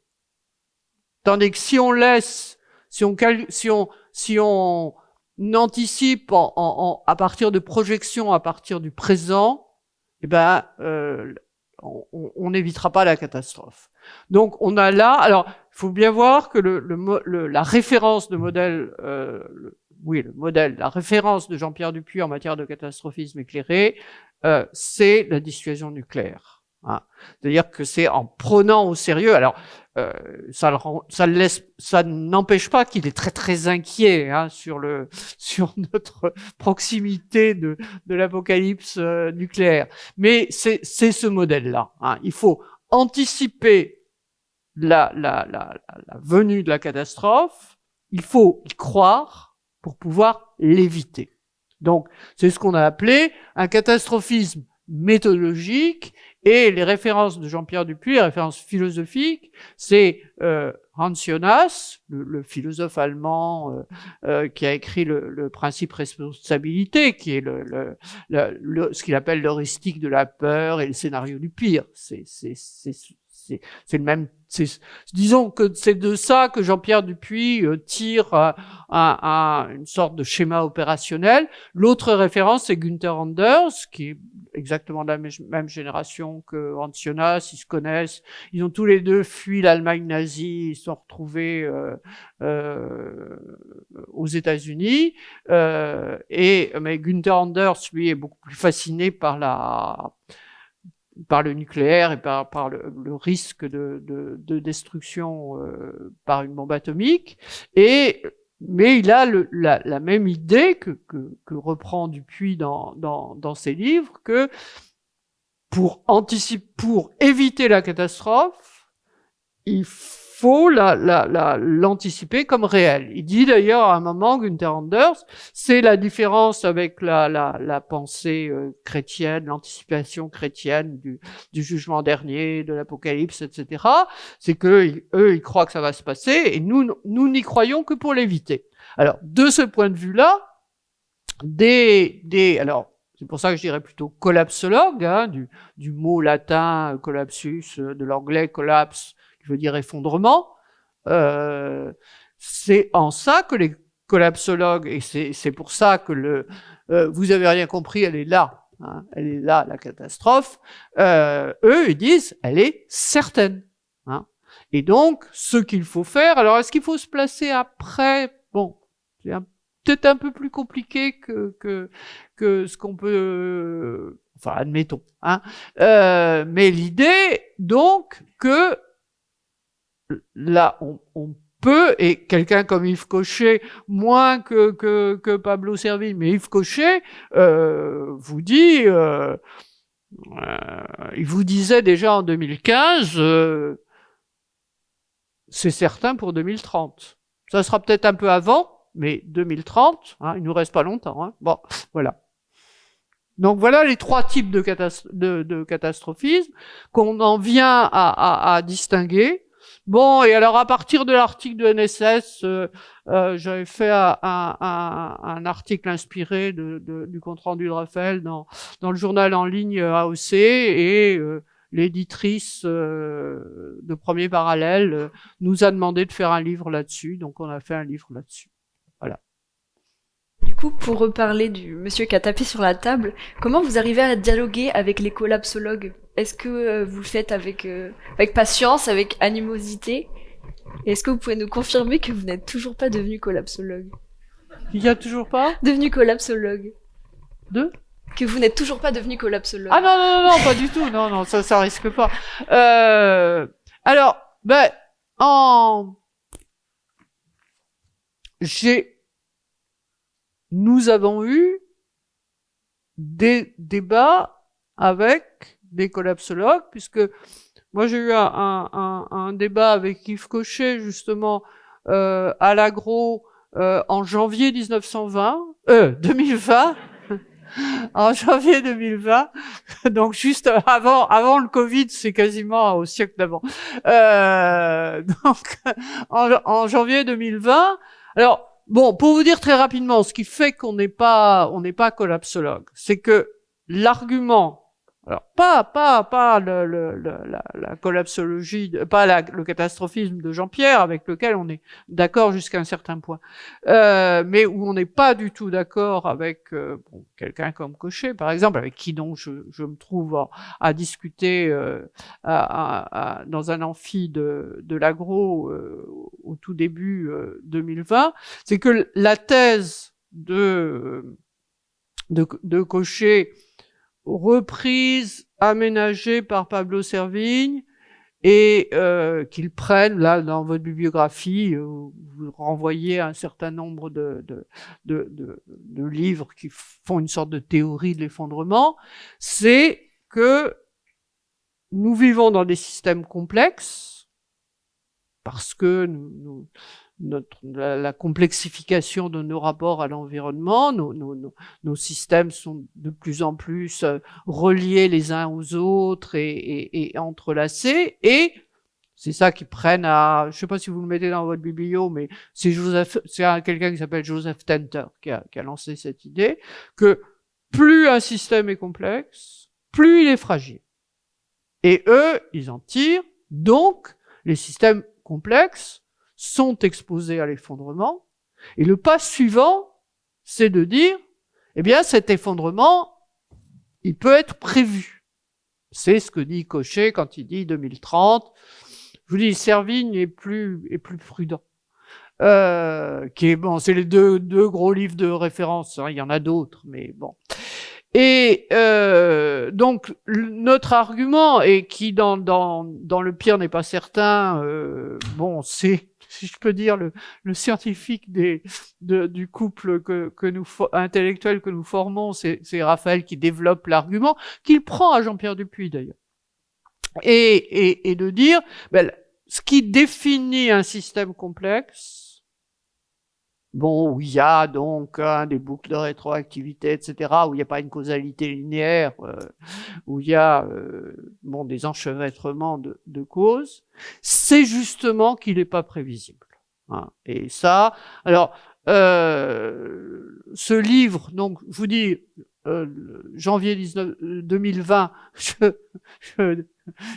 Tandis que si on laisse, si on anticipe à partir de projections, à partir du présent, eh ben, on n'évitera pas la catastrophe. Donc, on a là, alors, il faut bien voir que la référence de modèle, la référence de Jean-Pierre Dupuy en matière de catastrophisme éclairé, c'est la dissuasion nucléaire. Hein. C'est-à-dire que c'est en prenant au sérieux, alors ça n'empêche pas qu'il est très très inquiet hein, sur notre proximité de l'apocalypse nucléaire. Mais c'est ce modèle-là. Hein. Il faut anticiper la venue de la catastrophe. Il faut y croire pour pouvoir l'éviter. Donc c'est ce qu'on a appelé un catastrophisme méthodologique. Et les références de Jean-Pierre Dupuy, les références philosophiques, c'est Hans Jonas, le philosophe allemand qui a écrit le principe responsabilité, qui est ce qu'il appelle l'heuristique de la peur et le scénario du pire. C'est le même. Disons que c'est de ça que Jean-Pierre Dupuy tire une sorte de schéma opérationnel. L'autre référence, c'est Günther Anders, qui est exactement de la même génération que Hans Jonas. Ils se connaissent. Ils ont tous les deux fui l'Allemagne nazie. Ils se sont retrouvés aux États-Unis. Mais Günther Anders, lui, est beaucoup plus fasciné par le nucléaire et par le risque de destruction par une bombe atomique. Mais il a la même idée que reprend Dupuy dans ses livres, que pour éviter la catastrophe, il faut l'anticiper comme réelle. Il dit d'ailleurs à un moment, Günther Anders, c'est la différence avec la pensée chrétienne, l'anticipation chrétienne du jugement dernier, de l'apocalypse, etc. C'est que eux, ils croient que ça va se passer, et nous n'y croyons que pour l'éviter. Alors, de ce point de vue-là, alors, c'est pour ça que je dirais plutôt collapsologue, hein, du mot latin collapsus, de l'anglais collapse, qui veut dire effondrement. C'est en ça que les collapsologues, et c'est pour ça que vous avez rien compris, elle est là, hein, elle est là, la catastrophe. Eux, ils disent, elle est certaine. Hein. Et donc, ce qu'il faut faire, alors est-ce qu'il faut se placer après? Bon, c'est peut-être un peu plus compliqué que ce qu'on peut, enfin, admettons. Hein. Mais l'idée, donc, que là, on peut, et quelqu'un comme Yves Cochet, moins que Pablo Servigne, mais Yves Cochet vous dit, il vous disait déjà en 2015, c'est certain pour 2030. Ça sera peut-être un peu avant, mais 2030, hein, il nous reste pas longtemps. Hein. Bon, voilà. Donc voilà les trois types de catastrophisme qu'on en vient à distinguer. Bon, et alors à partir de l'article de NSS, j'avais fait un article inspiré du compte-rendu de Raphaël dans le journal en ligne AOC, et l'éditrice de Premier Parallèle nous a demandé de faire un livre là-dessus, donc on a fait un livre là-dessus. Voilà. Du coup, pour reparler du monsieur qui a tapé sur la table, comment vous arrivez à dialoguer avec les collapsologues? Est-ce que vous le faites avec patience, avec animosité? Et est-ce que vous pouvez nous confirmer que vous n'êtes toujours pas devenu collapsologue? Il y a toujours pas devenu collapsologue. Que vous n'êtes toujours pas devenu collapsologue. Ah non, pas du tout. Non, ça risque pas. Alors, nous avons eu des débats avec des collapsologues, puisque moi j'ai eu un débat avec Yves Cochet, justement, à l'Agro, en janvier 2020. En janvier 2020, donc juste avant le Covid, c'est quasiment au siècle d'avant. Donc en janvier 2020. Alors bon, pour vous dire très rapidement, ce qui fait qu'on n'est pas collapsologue, c'est que l'argument, Alors pas la collapsologie, le catastrophisme de Jean-Pierre, avec lequel on est d'accord jusqu'à un certain point, mais où on n'est pas du tout d'accord avec quelqu'un comme Cochet, par exemple, avec qui donc je me trouve à discuter dans un amphi de l'agro au tout début 2020, c'est que la thèse de Cochet, reprise, aménagée par Pablo Servigne, et qu'ils prennent, là, dans votre bibliographie, vous renvoyez à un certain nombre de livres qui font une sorte de théorie de l'effondrement, c'est que nous vivons dans des systèmes complexes, parce que la complexification de nos rapports à l'environnement, nos systèmes sont de plus en plus reliés les uns aux autres et entrelacés, et c'est ça qu'ils prennent à, je sais pas si vous le mettez dans votre biblio, mais c'est quelqu'un qui s'appelle Joseph Tenter qui a lancé cette idée, que plus un système est complexe, plus il est fragile. Et eux, ils en tirent, donc les systèmes complexes sont exposés à l'effondrement, et le pas suivant, c'est de dire, eh bien, cet effondrement, il peut être prévu. C'est ce que dit Cochet quand il dit 2030. Je vous dis, Servigne est plus prudent. C'est les deux gros livres de référence, hein, il y en a d'autres, mais bon. Et donc notre argument, et qui dans le pire n'est pas certain, c'est, si je peux dire, le scientifique du couple intellectuel que nous formons, c'est Raphaël qui développe l'argument, qu'il prend à Jean-Pierre Dupuy d'ailleurs, et de dire, ce qui définit un système complexe, où il y a donc des boucles de rétroactivité, etc., où il n'y a pas une causalité linéaire, où il y a des enchevêtrements de causes, c'est justement qu'il n'est pas prévisible. Hein. Et ça, alors, ce livre, donc, je vous dis, janvier 2020,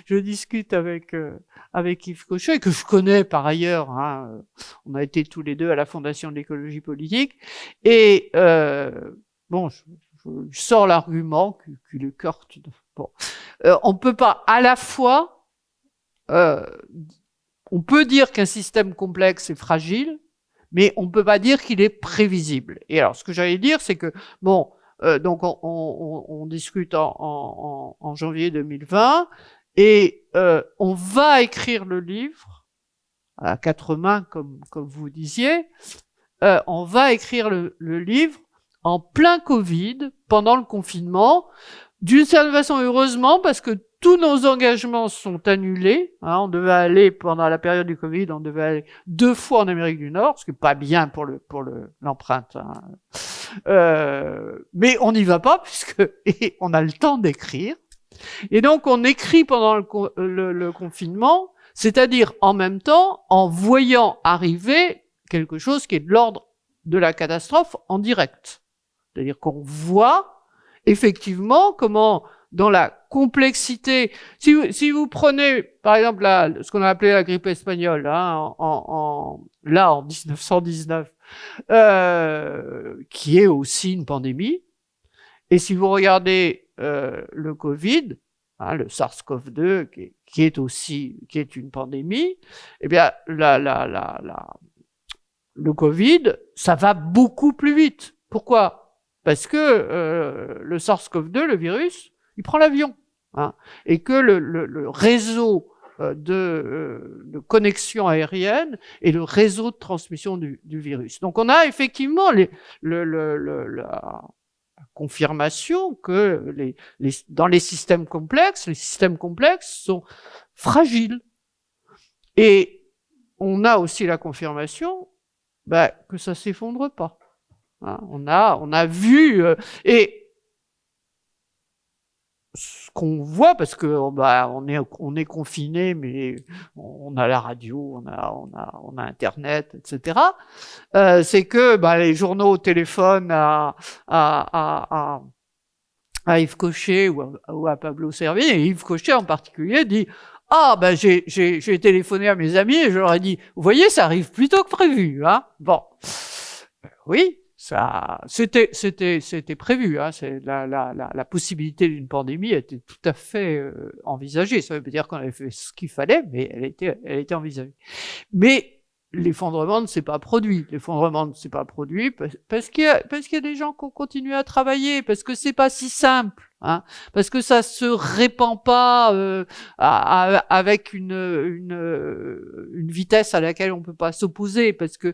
je discute avec Yves Cochet, que je connais par ailleurs, hein, on a été tous les deux à la Fondation de l'écologie politique, et je sors l'argument qui le corte. On peut pas à la fois, on peut dire qu'un système complexe est fragile, mais on peut pas dire qu'il est prévisible. Et alors, ce que j'allais dire, c'est que donc on discute en janvier 2020, et on va écrire le livre à quatre mains, comme vous disiez. On va écrire le livre en plein Covid, pendant le confinement, d'une certaine façon heureusement, parce que tous nos engagements sont annulés. Hein, on devait aller, pendant la période du Covid, on devait aller 2 fois en Amérique du Nord, ce qui n'est pas bien pour l'empreinte. Hein. Mais on n'y va pas, puisque on a le temps d'écrire. Et donc, on écrit pendant le confinement, c'est-à-dire en même temps, en voyant arriver quelque chose qui est de l'ordre de la catastrophe en direct. C'est-à-dire qu'on voit effectivement comment, dans la complexité, si vous prenez, par exemple, ce qu'on a appelé la grippe espagnole, hein, en 1919, qui est aussi une pandémie, et si vous regardez le Covid, hein, le SARS-CoV-2, qui est une pandémie, eh bien, le Covid, ça va beaucoup plus vite. Pourquoi? Parce que le SARS-CoV-2, le virus, il prend l'avion, hein, et que le réseau de connexion aérienne et le réseau de transmission du virus. Donc, on a effectivement la confirmation que dans les systèmes complexes sont fragiles. Et on a aussi la confirmation que ça s'effondre pas. Hein, on a vu et ce qu'on voit, parce que on est confiné, mais on a la radio, on a Internet, etc. C'est que les journaux téléphonent à à Yves Cochet ou à Pablo Servigne, et Yves Cochet en particulier dit « Ah, ben j'ai téléphoné à mes amis et je leur ai dit « Vous voyez, ça arrive plus tôt que prévu, hein ?» Bon, oui, ça, c'était prévu, hein. La possibilité d'une pandémie était tout à fait envisagée. Ça veut dire qu'on avait fait ce qu'il fallait, mais elle était envisagée. Mais l'effondrement ne s'est pas produit. L'effondrement ne s'est pas produit parce qu'il y a des gens qui ont continué à travailler, parce que c'est pas si simple, hein, parce que ça se répand pas avec une vitesse à laquelle on peut pas s'opposer, parce que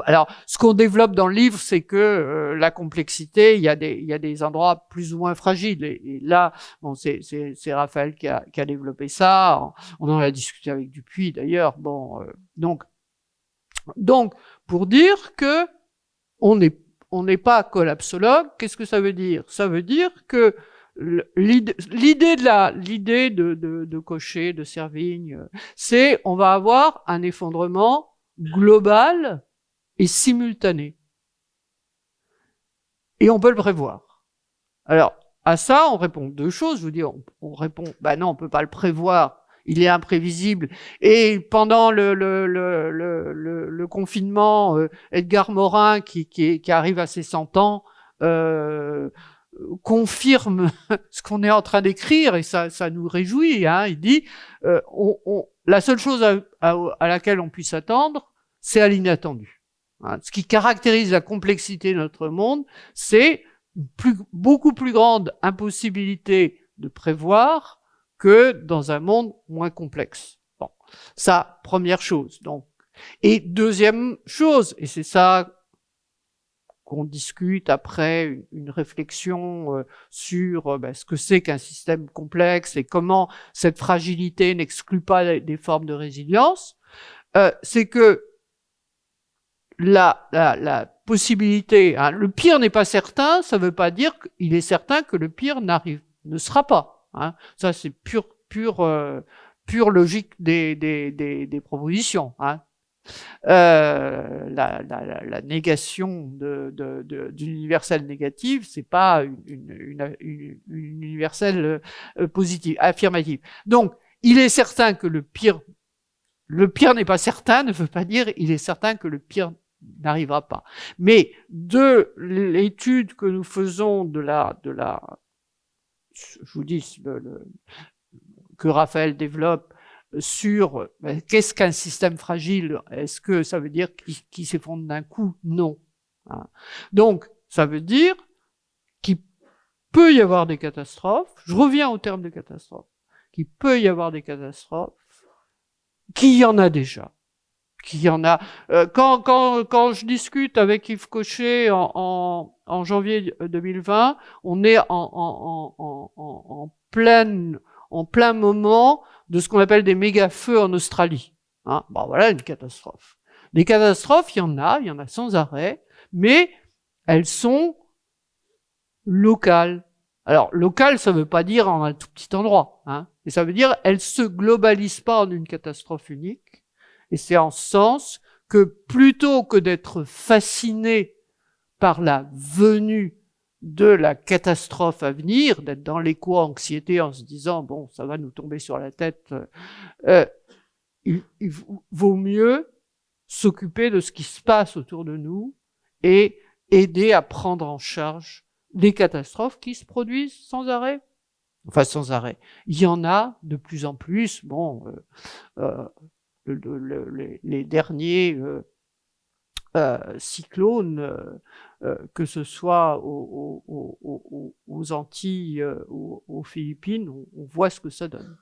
alors ce qu'on développe dans le livre, c'est que la complexité, il y a des endroits plus ou moins fragiles, et là, bon, c'est Raphaël qui a développé ça. On en a discuté avec Dupuis d'ailleurs. Bon, donc, pour dire que on n'est pas collapsologue, qu'est-ce que ça veut dire? Ça veut dire que l'idée de Cochet, de Servigne, c'est on va avoir un effondrement global et simultané. Et on peut le prévoir. Alors, à ça, on répond deux choses. Je vous dis, on répond, bah non, on peut pas le prévoir. Il est imprévisible. Et pendant le confinement, Edgar Morin, qui arrive à ses 100 ans, confirme ce qu'on est en train d'écrire, et ça nous réjouit, hein. Il dit, la seule chose à laquelle on puisse attendre, c'est à l'inattendu. Hein. Ce qui caractérise la complexité de notre monde, c'est beaucoup plus grande impossibilité de prévoir que dans un monde moins complexe. Bon, ça, première chose. Donc, et deuxième chose, et c'est ça qu'on discute après une réflexion sur ce que c'est qu'un système complexe et comment cette fragilité n'exclut pas des formes de résilience, c'est que la possibilité, hein, le pire n'est pas certain, ça veut pas dire qu'il est certain que le pire ne sera pas. Hein. Ça, c'est pure logique des propositions. Hein. La négation d'une universelle négative, c'est pas une universelle positive, affirmative. Donc, il est certain que le pire n'est pas certain, ne veut pas dire il est certain que le pire n'arrivera pas. Mais de l'étude que nous faisons je vous dis, que Raphaël développe sur qu'est-ce qu'un système fragile, est-ce que ça veut dire qu'il s'effondre d'un coup? Non. Hein. Donc, ça veut dire qu'il peut y avoir des catastrophes, je reviens au terme de catastrophe, qu'il peut y avoir des catastrophes, qu'il y en a déjà. Qu'il y en a. Quand je discute avec Yves Cochet en janvier 2020, on est en plein moment de ce qu'on appelle des méga-feux en Australie. Hein, bon, voilà une catastrophe. Des catastrophes, il y en a sans arrêt, mais elles sont locales. Alors, local, ça veut pas dire en un tout petit endroit, hein, et ça veut dire elles se globalisent pas en une catastrophe unique. Et c'est en ce sens que plutôt que d'être fasciné par la venue de la catastrophe à venir, d'être dans l'éco-anxiété en se disant bon, ça va nous tomber sur la tête, il vaut mieux s'occuper de ce qui se passe autour de nous et aider à prendre en charge les catastrophes qui se produisent sans arrêt. Enfin, sans arrêt. Il y en a de plus en plus. Bon, les derniers cyclones, que ce soit aux Antilles ou aux Philippines, on voit ce que ça donne.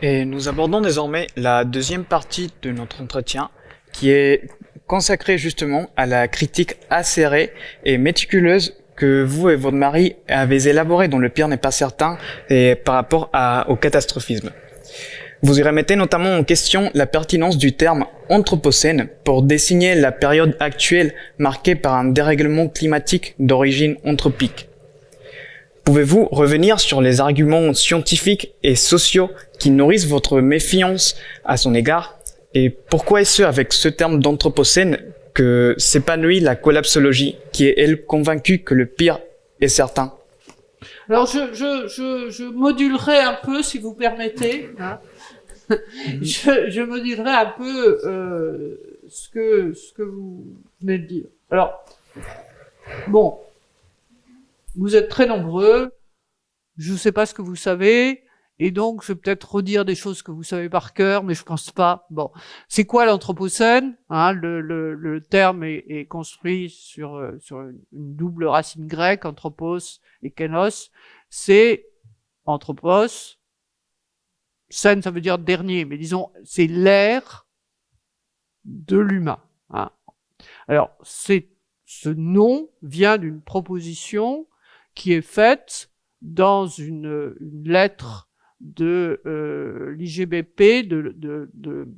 Et nous abordons désormais la deuxième partie de notre entretien, qui est consacrée justement à la critique acérée et méticuleuse que vous et votre mari avez élaborée, dont le pire n'est pas certain, et par rapport au catastrophisme. Vous y remettez notamment en question la pertinence du terme anthropocène pour désigner la période actuelle marquée par un dérèglement climatique d'origine anthropique. Pouvez-vous revenir sur les arguments scientifiques et sociaux qui nourrissent votre méfiance à son égard, et pourquoi est-ce avec ce terme d'anthropocène que s'épanouit la collapsologie, qui est elle convaincue que le pire est certain. Alors je modulerai un peu, si vous permettez. Hein. je modulerai un peu ce que vous venez de dire. Alors, bon, vous êtes très nombreux. Je ne sais pas ce que vous savez. Et donc, je vais peut-être redire des choses que vous savez par cœur, mais je pense pas. Bon, c'est quoi l'anthropocène, hein? Le terme est construit sur une double racine grecque, anthropos et kénos. C'est anthropos. Cène, ça veut dire dernier, mais disons, c'est l'ère de l'humain. Hein? Alors, ce nom vient d'une proposition qui est faite dans une lettre de l'IGBP, de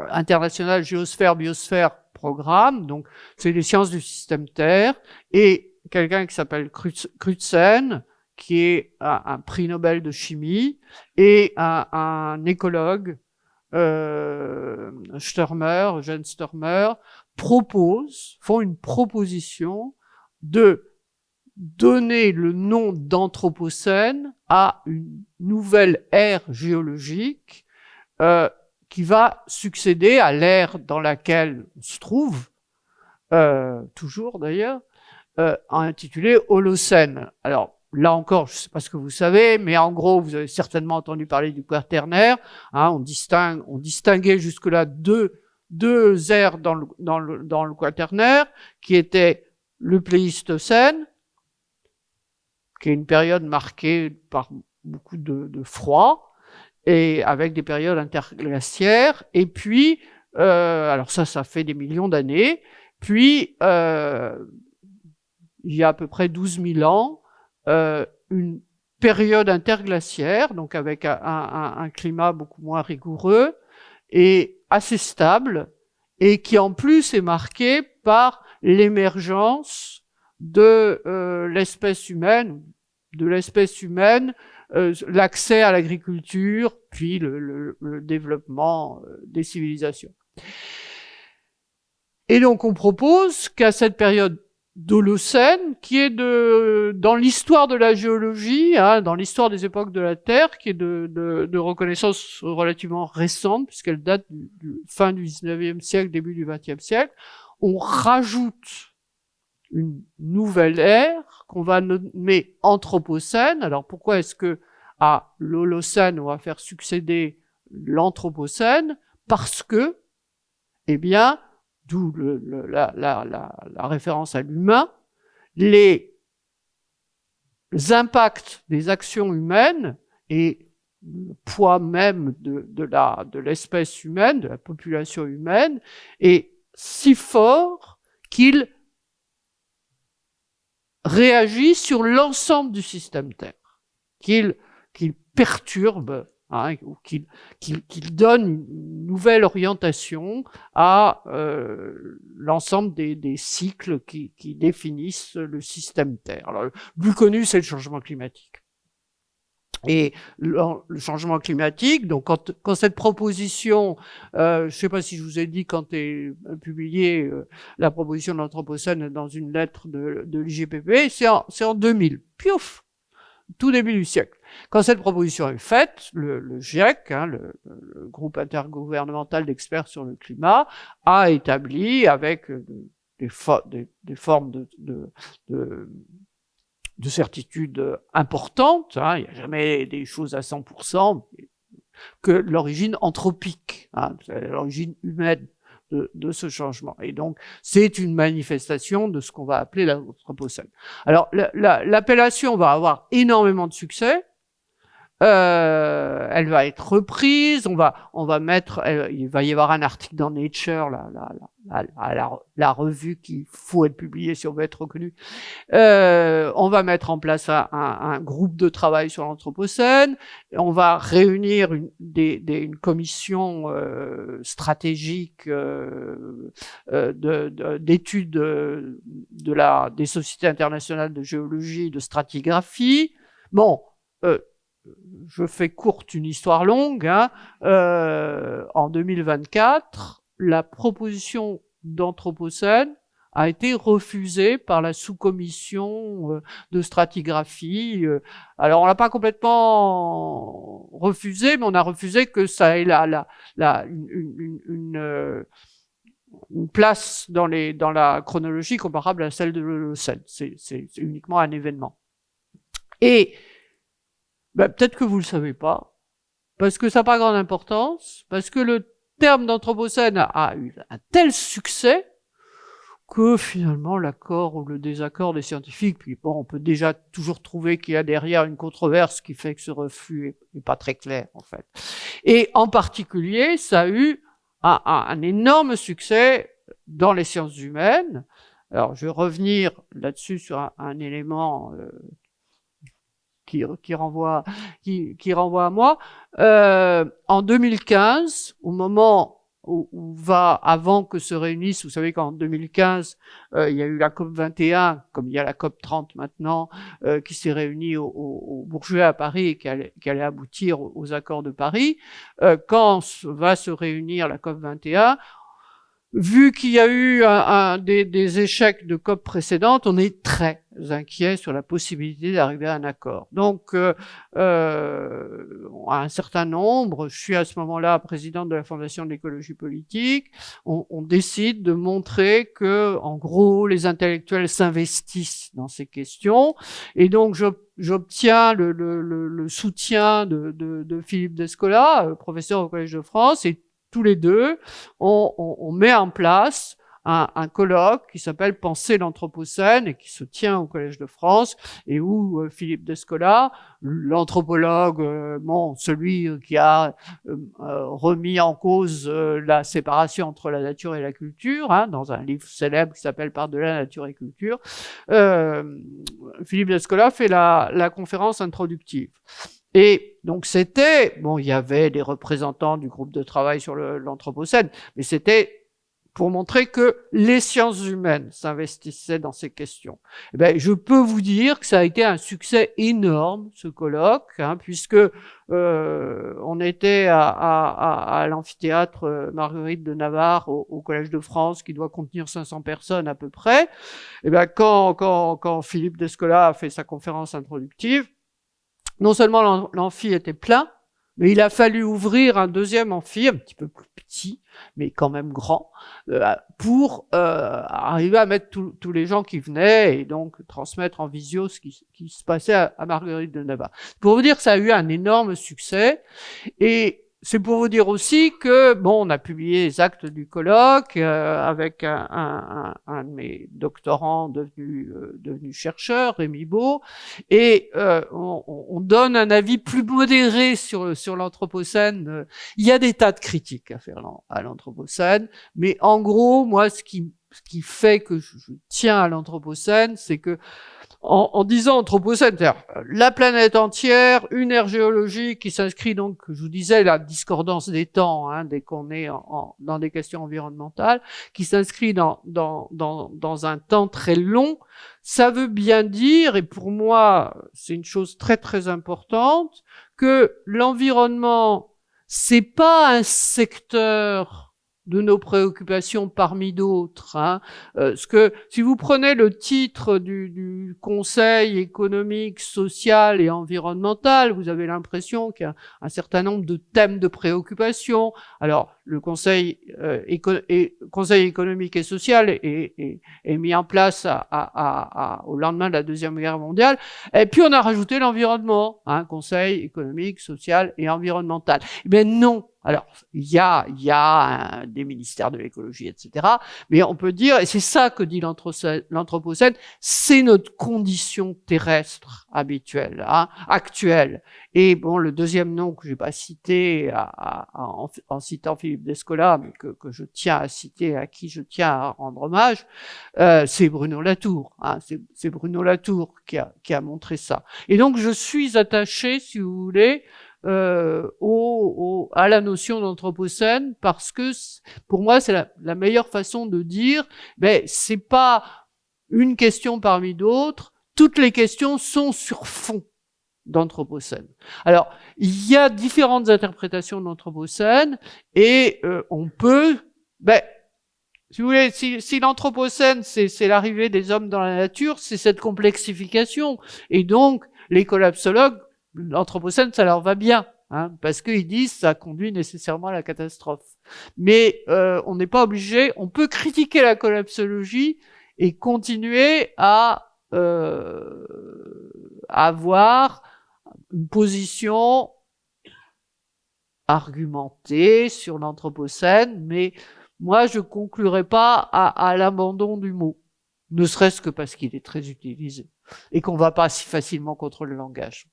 International Géosphère Biosphère Programme, donc c'est les sciences du système Terre, et quelqu'un qui s'appelle Crutzen, qui est un prix Nobel de chimie, et un écologue, Eugène Sturmer, font une proposition de donner le nom d'anthropocène à une nouvelle ère géologique qui va succéder à l'ère dans laquelle on se trouve, toujours d'ailleurs, intitulée Holocène. Alors là encore, je ne sais pas ce que vous savez, mais en gros, vous avez certainement entendu parler du Quaternaire. Hein, on distinguait jusque-là deux ères dans le Quaternaire, qui étaient le Pléistocène, qui est une période marquée par beaucoup de froid, et avec des périodes interglaciaires, et puis, alors ça fait des millions d'années, puis, il y a à peu près 12 000 ans, une période interglaciaire, donc avec un climat beaucoup moins rigoureux, et assez stable, et qui en plus est marqué par l'émergence de l'espèce humaine, l'accès à l'agriculture, puis le développement des civilisations. Et donc on propose qu'à cette période d'Holocène, qui est dans l'histoire de la géologie, hein, dans l'histoire des époques de la Terre, qui est de reconnaissance relativement récente, puisqu'elle date du fin du 19e siècle, début du 20e siècle, on rajoute une nouvelle ère qu'on va nommer Anthropocène. Alors pourquoi est-ce que à l'Holocène on va faire succéder l'Anthropocène? Parce que, eh bien, d'où la référence à l'humain, les impacts des actions humaines et le poids même de l'espèce humaine, de la population humaine, est si fort qu'il réagit sur l'ensemble du système Terre, qu'il perturbe, hein, ou qu'il donne une nouvelle orientation à l'ensemble des cycles qui définissent le système Terre. Alors, le plus connu, c'est le changement climatique. Et le changement climatique, donc quand cette proposition, je ne sais pas si je vous ai dit quand est publiée la proposition de l'Anthropocène dans une lettre de l'IGPP, c'est en 2000, piouf, tout début du siècle. Quand cette proposition est faite, le GIEC, hein, le groupe intergouvernemental d'experts sur le climat, a établi avec des formes de certitude importante, hein, il n'y a jamais des choses à 100%, que l'origine anthropique, hein, l'origine humaine de ce changement. Et donc, c'est une manifestation de ce qu'on va appeler l'Anthropocène. Alors, l'appellation va avoir énormément de succès. Elle va être reprise, on va mettre, il va y avoir un article dans Nature, la revue qu'il faut être publiée si on veut être reconnu. On va mettre en place un groupe de travail sur l'Anthropocène, on va réunir une commission stratégique d'études des sociétés internationales de géologie et de stratigraphie. Bon, je fais courte une histoire longue, hein. En 2024, la proposition d'Anthropocène a été refusé par la sous-commission de stratigraphie. Alors on l'a pas complètement refusé, mais on a refusé que ça ait une place dans la chronologie comparable à celle de l'Holocène. C'est uniquement un événement. Et peut-être que vous le savez pas, parce que ça n'a pas grande importance, parce que le terme d'Anthropocène a eu un tel succès que finalement l'accord ou le désaccord des scientifiques, puis bon, on peut déjà toujours trouver qu'il y a derrière une controverse qui fait que ce refus est pas très clair en fait. Et en particulier, ça a eu un énorme succès dans les sciences humaines. Alors je vais revenir là-dessus sur un élément qui renvoie à moi. En 2015, au moment où avant que se réunissent, vous savez qu'en 2015, il y a eu la COP 21, comme il y a la COP 30 maintenant, qui s'est réunie au Bourget à Paris et qui allait aboutir aux accords de Paris. Quand va se réunir la COP 21, vu qu'il y a eu des échecs de COP précédentes, on est très inquiet sur la possibilité d'arriver à un accord. Donc, un certain nombre, je suis à ce moment-là présidente de la Fondation de l'écologie politique, on décide de montrer que, en gros, les intellectuels s'investissent dans ces questions, et donc j'obtiens le soutien de Philippe Descola, professeur au Collège de France, et tous les deux, on met en place un colloque qui s'appelle Penser l'Anthropocène et qui se tient au Collège de France et où Philippe Descola, l'anthropologue, celui qui a remis en cause la séparation entre la nature et la culture, dans un livre célèbre qui s'appelle Par-delà nature et culture, Philippe Descola fait la conférence introductive. Et donc il y avait des représentants du groupe de travail sur l'Anthropocène, mais c'était pour montrer que les sciences humaines s'investissaient dans ces questions. Je peux vous dire que ça a été un succès énorme, ce colloque, puisque on était à l'amphithéâtre Marguerite de Navarre au Collège de France, qui doit contenir 500 personnes à peu près. Quand Philippe Descola a fait sa conférence introductive, non seulement l'amphi était plein, mais il a fallu ouvrir un deuxième amphi, un petit peu plus petit, mais quand même grand, pour arriver à mettre tous les gens qui venaient et donc transmettre en visio ce qui se passait à Marguerite de Navarre. Pour vous dire que ça a eu un énorme succès, et c'est pour vous dire aussi que, on a publié les actes du colloque avec un de mes doctorants devenu chercheur, Rémi Beau, et on donne un avis plus modéré sur l'Anthropocène. Il y a des tas de critiques à faire à l'Anthropocène, mais en gros, moi, ce qui fait que je tiens à l'Anthropocène, c'est que en disant Anthropocène, c'est-à-dire la planète entière, une ère géologique qui s'inscrit donc, je vous disais, la discordance des temps, dès qu'on est dans des questions environnementales, qui s'inscrit dans un temps très long, ça veut bien dire, et pour moi, c'est une chose très très importante, que l'environnement, c'est pas un secteur de nos préoccupations parmi d'autres. Si vous prenez le titre du Conseil économique, social et environnemental, vous avez l'impression qu'il y a un certain nombre de thèmes de préoccupation. Alors, le Conseil économique et social est mis en place au lendemain de la Deuxième Guerre mondiale. Et puis, on a rajouté l'environnement, Conseil économique, social et environnemental. Mais non. Alors, il y a des ministères de l'écologie, etc. Mais on peut dire, et c'est ça que dit l'Anthropocène, c'est notre condition terrestre habituelle, actuelle. Et le deuxième nom que j'ai pas cité en citant Philippe Descola, mais que je tiens à citer, à qui je tiens à rendre hommage, c'est Bruno Latour. C'est Bruno Latour qui a montré ça. Et donc, je suis attaché, si vous voulez, à la notion d'Anthropocène, parce que pour moi c'est la meilleure façon de dire c'est pas une question parmi d'autres, toutes les questions sont sur fond d'Anthropocène. Alors il y a différentes interprétations de l'Anthropocène et on peut Si vous voulez, si l'anthropocène, c'est l'arrivée des hommes dans la nature, c'est cette complexification. Et donc, les collapsologues, l'anthropocène, ça leur va bien, hein, parce qu'ils disent ça conduit nécessairement à la catastrophe. Mais on n'est pas obligé, on peut critiquer la collapsologie et continuer à avoir une position argumentée sur l'anthropocène, mais moi, je conclurai pas à l'abandon du mot, ne serait-ce que parce qu'il est très utilisé et qu'on va pas si facilement contre le langage.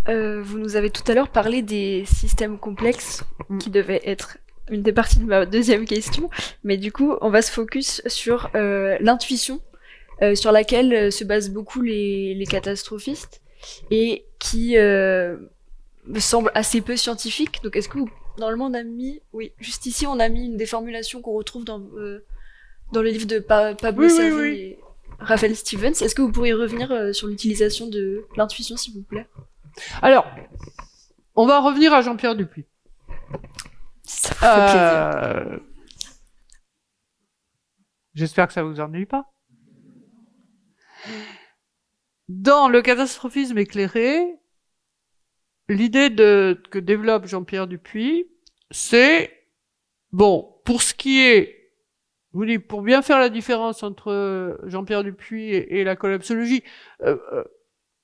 Vous nous avez tout à l'heure parlé des systèmes complexes qui devaient être une des parties de ma deuxième question, mais du coup, on va se focus sur l'intuition, sur laquelle se basent beaucoup les catastrophistes et qui me semble assez peu scientifique. Donc, est-ce que normalement on a mis, oui, juste ici on a mis une des formulations qu'on retrouve dans le livre de Pablo Servigne et Raphaël Stevens. Est-ce que vous pourriez revenir sur l'utilisation de l'intuition, s'il vous plaît? Alors, on va revenir à Jean-Pierre Dupuy. Ça vous fait plaisir. J'espère que ça vous ennuie pas. Dans le catastrophisme éclairé, l'idée que développe Jean-Pierre Dupuy, c'est, bon, pour ce qui est, je vous dis, pour bien faire la différence entre Jean-Pierre Dupuy et la collapsologie,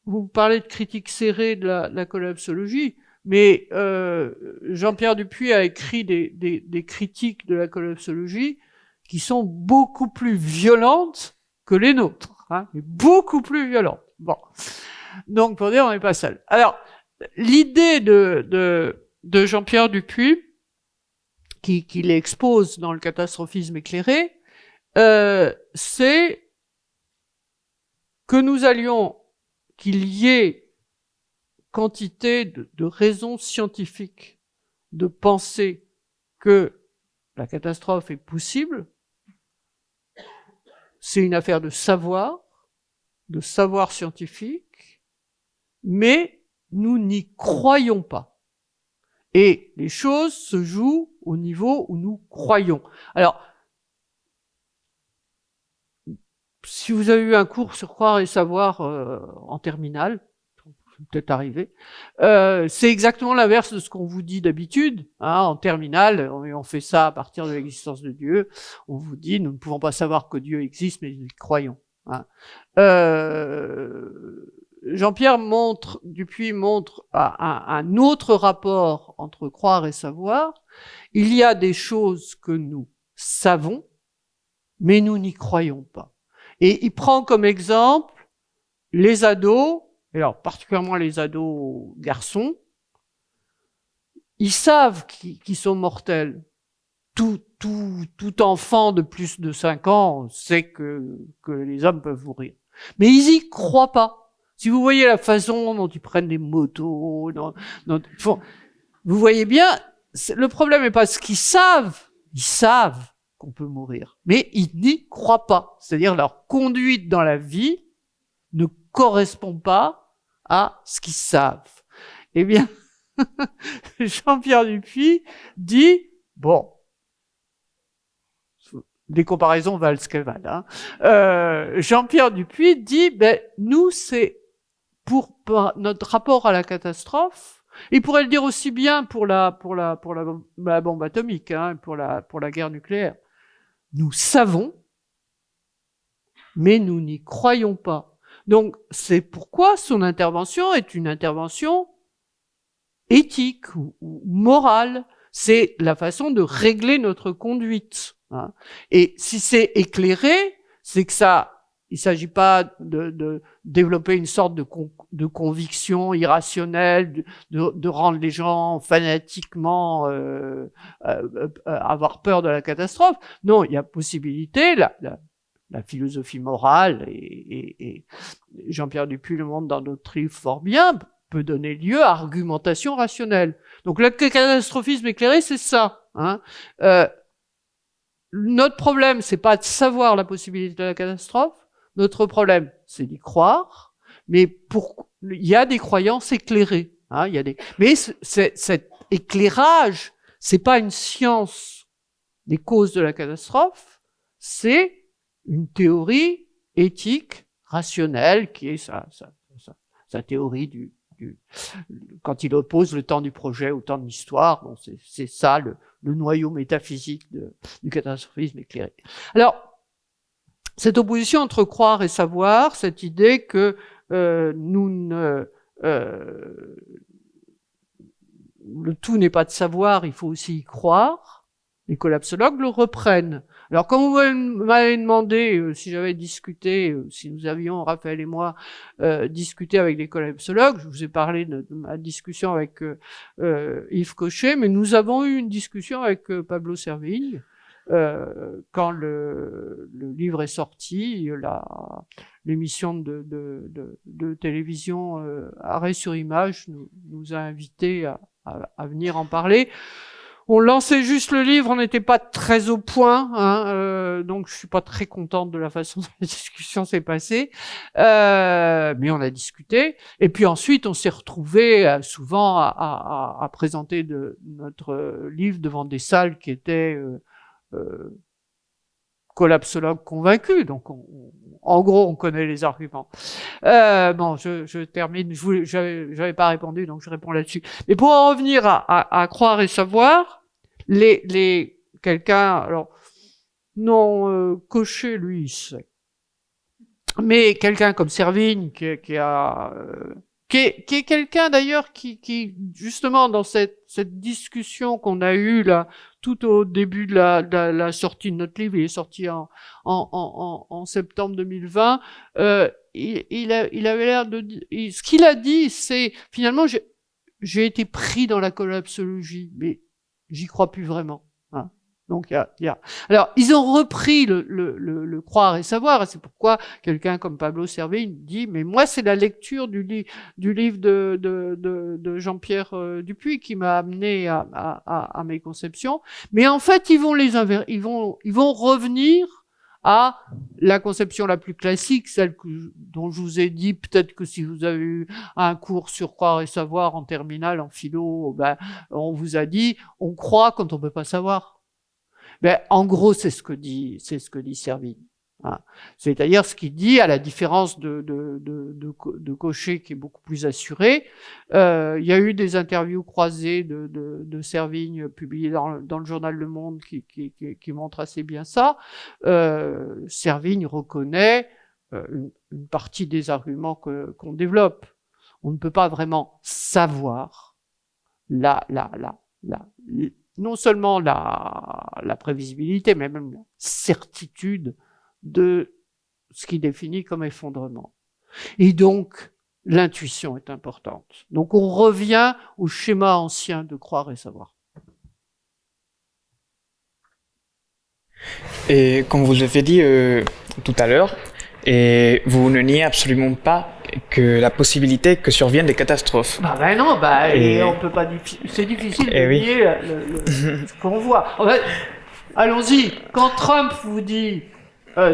vous parlez de critique serrée de la collapsologie, mais Jean-Pierre Dupuy a écrit des critiques de la collapsologie qui sont beaucoup plus violentes que les nôtres, hein, mais beaucoup plus violentes. Bon, donc pour dire on n'est pas seul. Alors, l'idée de Jean-Pierre Dupuy, qu'il expose dans le catastrophisme éclairé, c'est que nous allions, qu'il y ait quantité de raisons scientifiques de penser que la catastrophe est possible. C'est une affaire de savoir scientifique, mais nous n'y croyons pas. Et les choses se jouent au niveau où nous croyons. Alors, si vous avez eu un cours sur croire et savoir en terminale, peut-être arrivé, c'est exactement l'inverse de ce qu'on vous dit d'habitude. Hein, en terminale, on fait ça à partir de l'existence de Dieu. On vous dit, nous ne pouvons pas savoir que Dieu existe, mais nous y croyons. Hein. Jean-Pierre Dupuy montre un autre rapport entre croire et savoir. Il y a des choses que nous savons, mais nous n'y croyons pas. Et il prend comme exemple les ados, et alors particulièrement les ados garçons, ils savent qu'ils sont mortels. Tout enfant de plus de 5 ans sait que les hommes peuvent mourir. Mais ils y croient pas. Si vous voyez la façon dont ils prennent des motos, vous voyez bien, le problème n'est pas ce qu'ils savent. Ils savent qu'on peut mourir, mais ils n'y croient pas. C'est-à-dire leur conduite dans la vie ne correspond pas à ce qu'ils savent. Eh bien, Jean-Pierre Dupuy dit, bon, les comparaisons valent ce qu'elles valent. Hein. Jean-Pierre Dupuy dit, ben nous c'est pour notre rapport à la catastrophe. Il pourrait le dire aussi bien pour la bombe atomique, hein, pour la guerre nucléaire. Nous savons, mais nous n'y croyons pas. Donc c'est pourquoi son intervention est une intervention éthique ou morale. C'est la façon de régler notre conduite. Hein. Et si c'est éclairé, c'est que il s'agit pas de développer une sorte de conviction irrationnelle, de rendre les gens fanatiquement avoir peur de la catastrophe. Non, il y a possibilité, la philosophie morale, et Jean-Pierre Dupuy le montre dans d'autres livres fort bien, peut donner lieu à argumentation rationnelle. Donc le catastrophisme éclairé, c'est ça. Hein. Notre problème, c'est pas de savoir la possibilité de la catastrophe. Notre problème, c'est d'y croire. Mais il y a des croyances éclairées. Hein, mais cet éclairage, c'est pas une science des causes de la catastrophe, c'est une théorie éthique, rationnelle, qui est sa théorie quand il oppose le temps du projet au temps de l'histoire. Bon, c'est ça le noyau métaphysique du catastrophisme éclairé. Alors, cette opposition entre croire et savoir, cette idée que le tout n'est pas de savoir, il faut aussi y croire, les collapsologues le reprennent. Alors, quand vous m'avez demandé si j'avais discuté, si nous avions, Raphaël et moi, discuté avec des collapsologues, je vous ai parlé de ma discussion avec Yves Cochet, mais nous avons eu une discussion avec Pablo Servigne, quand le livre est sorti, l'émission de télévision Arrêt sur image nous a invités à venir en parler. On lançait juste le livre, on n'était pas très au point, donc je suis pas très contente de la façon dont la discussion s'est passée, mais on a discuté. Et puis ensuite, on s'est retrouvés souvent à présenter notre livre devant des salles qui étaient collapsologues convaincus. Donc, en gros, on connaît les arguments. Bon, je termine. J'avais pas répondu, donc je réponds là-dessus. Mais pour en revenir à croire et savoir, quelqu'un, alors, non, Cochet, lui, il sait. Mais quelqu'un comme Servigne, qui est quelqu'un d'ailleurs qui justement dans cette discussion qu'on a eue là tout au début de la sortie de notre livre, il est sorti en septembre 2020, il avait l'air de dire, ce qu'il a dit, c'est finalement j'ai été pris dans la collapsologie, mais j'y crois plus vraiment. Hein. Donc alors ils ont repris le croire et savoir, et c'est pourquoi quelqu'un comme Pablo Servigne dit mais moi c'est la lecture du livre de Jean-Pierre Dupuy qui m'a amené à mes conceptions. Mais en fait ils vont revenir à la conception la plus classique, celle dont je vous ai dit, peut-être que si vous avez eu un cours sur croire et savoir en terminale, en philo, ben on vous a dit on croit quand on peut pas savoir. Ben, en gros, c'est ce que dit Servigne. Hein. C'est-à-dire ce qu'il dit, à la différence de Cochet qui est beaucoup plus assuré. Il y a eu des interviews croisées de Servigne publiées dans le journal Le Monde qui montrent assez bien ça. Servigne reconnaît une partie des arguments qu'on développe. On ne peut pas vraiment savoir non seulement la prévisibilité, mais même la certitude de ce qui définit comme effondrement. Et donc, l'intuition est importante. Donc, on revient au schéma ancien de croire et savoir. Et comme vous l'avez dit tout à l'heure, et vous ne niez absolument pas que la possibilité que surviennent des catastrophes. Ben non, et on peut pas. C'est difficile de nier ce qu'on voit. En fait, allons-y. Quand Trump vous dit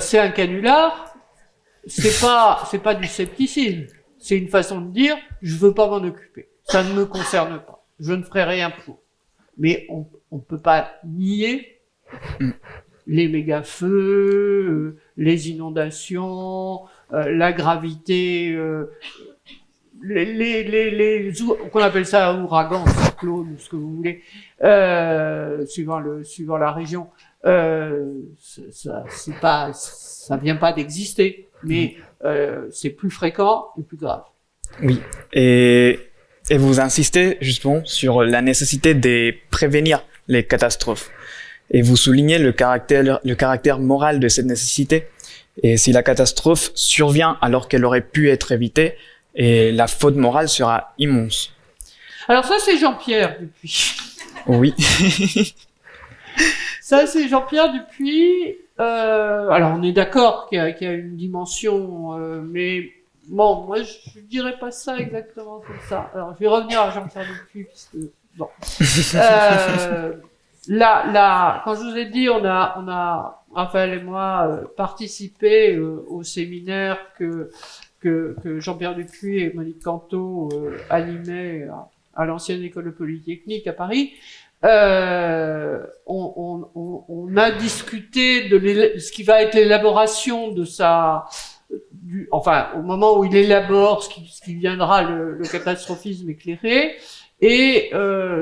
c'est un canular, c'est pas du scepticisme. C'est une façon de dire je veux pas m'en occuper. Ça ne me concerne pas. Je ne ferai rien pour. Mais on peut pas nier les méga-feux, les inondations, la gravité, qu'on appelle ça ouragan, cyclone, ce que vous voulez, suivant la région. Ça vient pas d'exister, mais c'est plus fréquent et plus grave. Oui, et vous insistez justement sur la nécessité de prévenir les catastrophes. Et vous soulignez le caractère moral de cette nécessité. Et si la catastrophe survient alors qu'elle aurait pu être évitée, et la faute morale sera immense. Alors ça, c'est Jean-Pierre Dupuy. Oui. Ça, c'est Jean-Pierre Dupuy. Alors, on est d'accord qu'il y a une dimension, mais bon, moi, je dirais pas ça exactement comme ça. Alors, je vais revenir à Jean-Pierre Dupuy, puisque, bon. Quand je vous ai dit, on a Raphaël et moi participé au séminaire que Jean-Pierre Dupuy et Monique Canto animaient à l'ancienne école polytechnique à Paris. on a discuté de ce qui va être l'élaboration de au moment où il élabore ce qui viendra le catastrophisme éclairé, et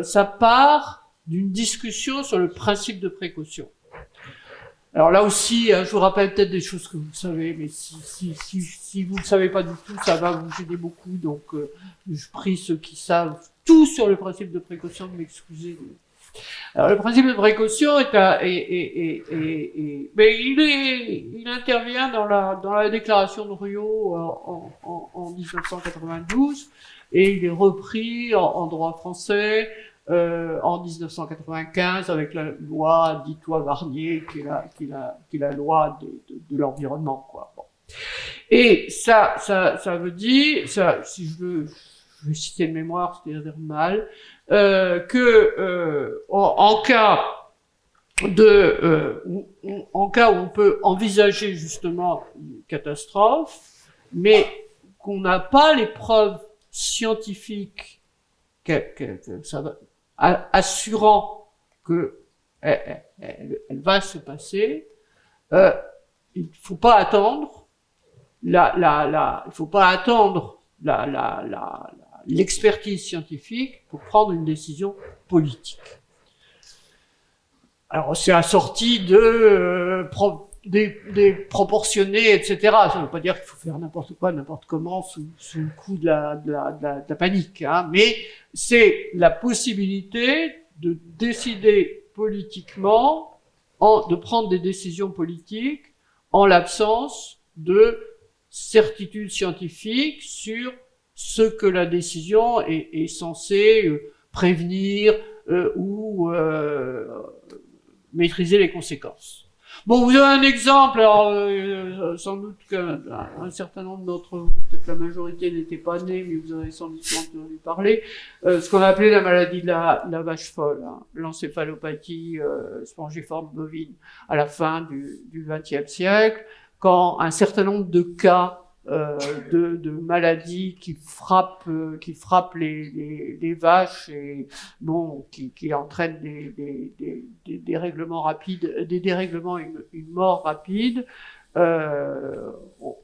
ça part d'une discussion sur le principe de précaution. Alors là aussi, je vous rappelle peut-être des choses que vous savez, mais si vous ne savez pas du tout, ça va vous gêner beaucoup. Donc, je prie ceux qui savent tout sur le principe de précaution de m'excuser. Alors, le principe de précaution il intervient dans la déclaration de Rio en 1992, et il est repris en droit français en 1995 avec la loi dite loi Varnier, qui est la loi de l'environnement, quoi. Bon. Et ça veut dire, si je vais citer de mémoire, c'est-à-dire mal, en cas où on peut envisager justement une catastrophe, mais qu'on n'a pas les preuves scientifiques assurant que elle va se passer, il faut pas attendre l'expertise scientifique pour prendre une décision politique. Alors c'est assorti des proportionnés, etc. Ça ne veut pas dire qu'il faut faire n'importe quoi, n'importe comment sous le coup de la panique, hein. Mais c'est la possibilité de décider politiquement, de prendre des décisions politiques en l'absence de certitude scientifique sur ce que la décision est censée prévenir ou maîtriser les conséquences. Bon, vous avez un exemple, alors sans doute qu'un certain nombre d'entre vous, peut-être la majorité n'était pas nés, mais vous avez sans doute entendu parler, ce qu'on appelait la maladie de la vache folle, hein, l'encéphalopathie spongiforme bovine, à la fin du XXe siècle, quand un certain nombre de cas de maladies qui frappent les vaches et bon qui entraînent des dérèglements rapides, une mort rapide. On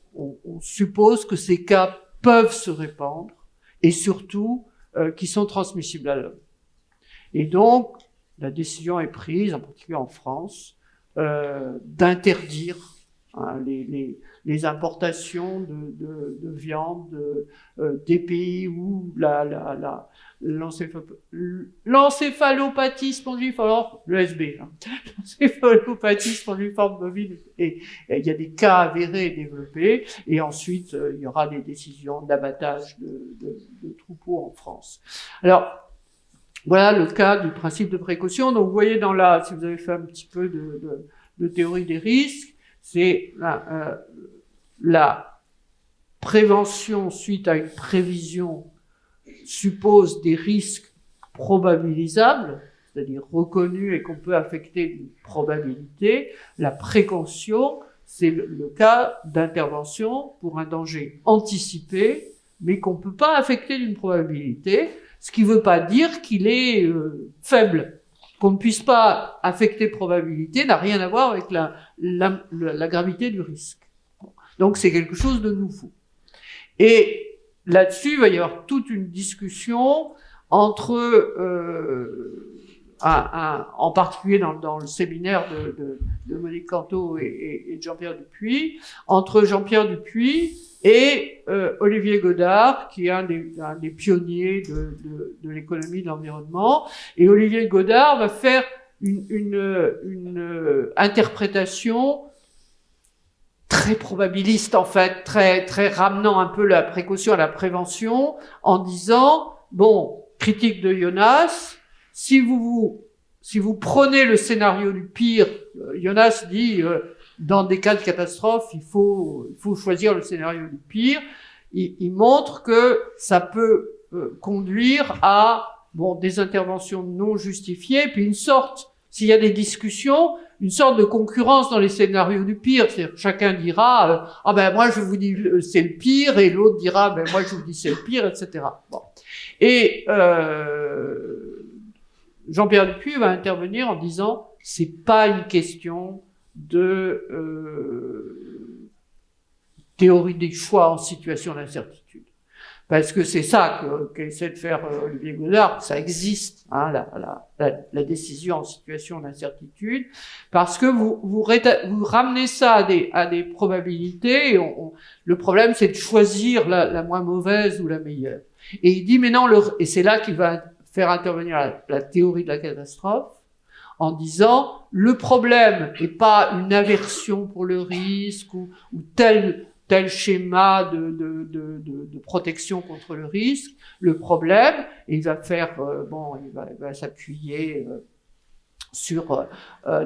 suppose que ces cas peuvent se répandre et surtout qui sont transmissibles à l'homme. Et donc la décision est prise, en particulier en France, d'interdire les importations de viande des pays où l'encéphalopathie spongiforme, l'encéphalopathie spongiforme bovine, et il y a des cas avérés développés, et ensuite il y aura des décisions d'abattage de troupeaux en France. Alors, voilà le cas du principe de précaution. Donc vous voyez si vous avez fait un petit peu de théorie des risques, c'est la prévention suite à une prévision suppose des risques probabilisables, c'est-à-dire reconnus et qu'on peut affecter d'une probabilité. La précaution, c'est le cas d'intervention pour un danger anticipé, mais qu'on ne peut pas affecter d'une probabilité, ce qui ne veut pas dire qu'il est faible. Qu'on ne puisse pas affecter probabilité n'a rien à voir avec la gravité du risque. Donc c'est quelque chose de nouveau. Et là-dessus, il va y avoir toute une discussion entre, en particulier dans le séminaire de Monique Canto et de Jean-Pierre Dupuy, entre Jean-Pierre Dupuy et Olivier Godard, qui est un des pionniers de l'économie de l'environnement. Et Olivier Godard va faire une interprétation très probabiliste, en fait, très ramenant un peu la précaution à la prévention, en disant, bon, critique de Jonas, si vous prenez le scénario du pire, Jonas dit, dans des cas de catastrophe, il faut choisir le scénario du pire. Il montre que ça peut conduire à des interventions non justifiées, puis s'il y a des discussions, une sorte de concurrence dans les scénarios du pire. C'est-à-dire que chacun dira moi je vous dis c'est le pire, et l'autre dira moi je vous dis c'est le pire, etc. Bon. Et Jean-Pierre Dupuis va intervenir en disant c'est pas une question de théorie des choix en situation d'incertitude. Parce que c'est ça qu'essaie de faire Olivier Godard, ça existe, hein, la décision en situation d'incertitude, parce que vous ramenez ça à des probabilités, et le problème c'est de choisir la moins mauvaise ou la meilleure. Et il dit, mais non, et c'est là qu'il va faire intervenir la théorie de la catastrophe, en disant, le problème n'est pas une aversion pour le risque, ou tel schéma de protection contre le risque. Le problème, il va faire, il va s'appuyer sur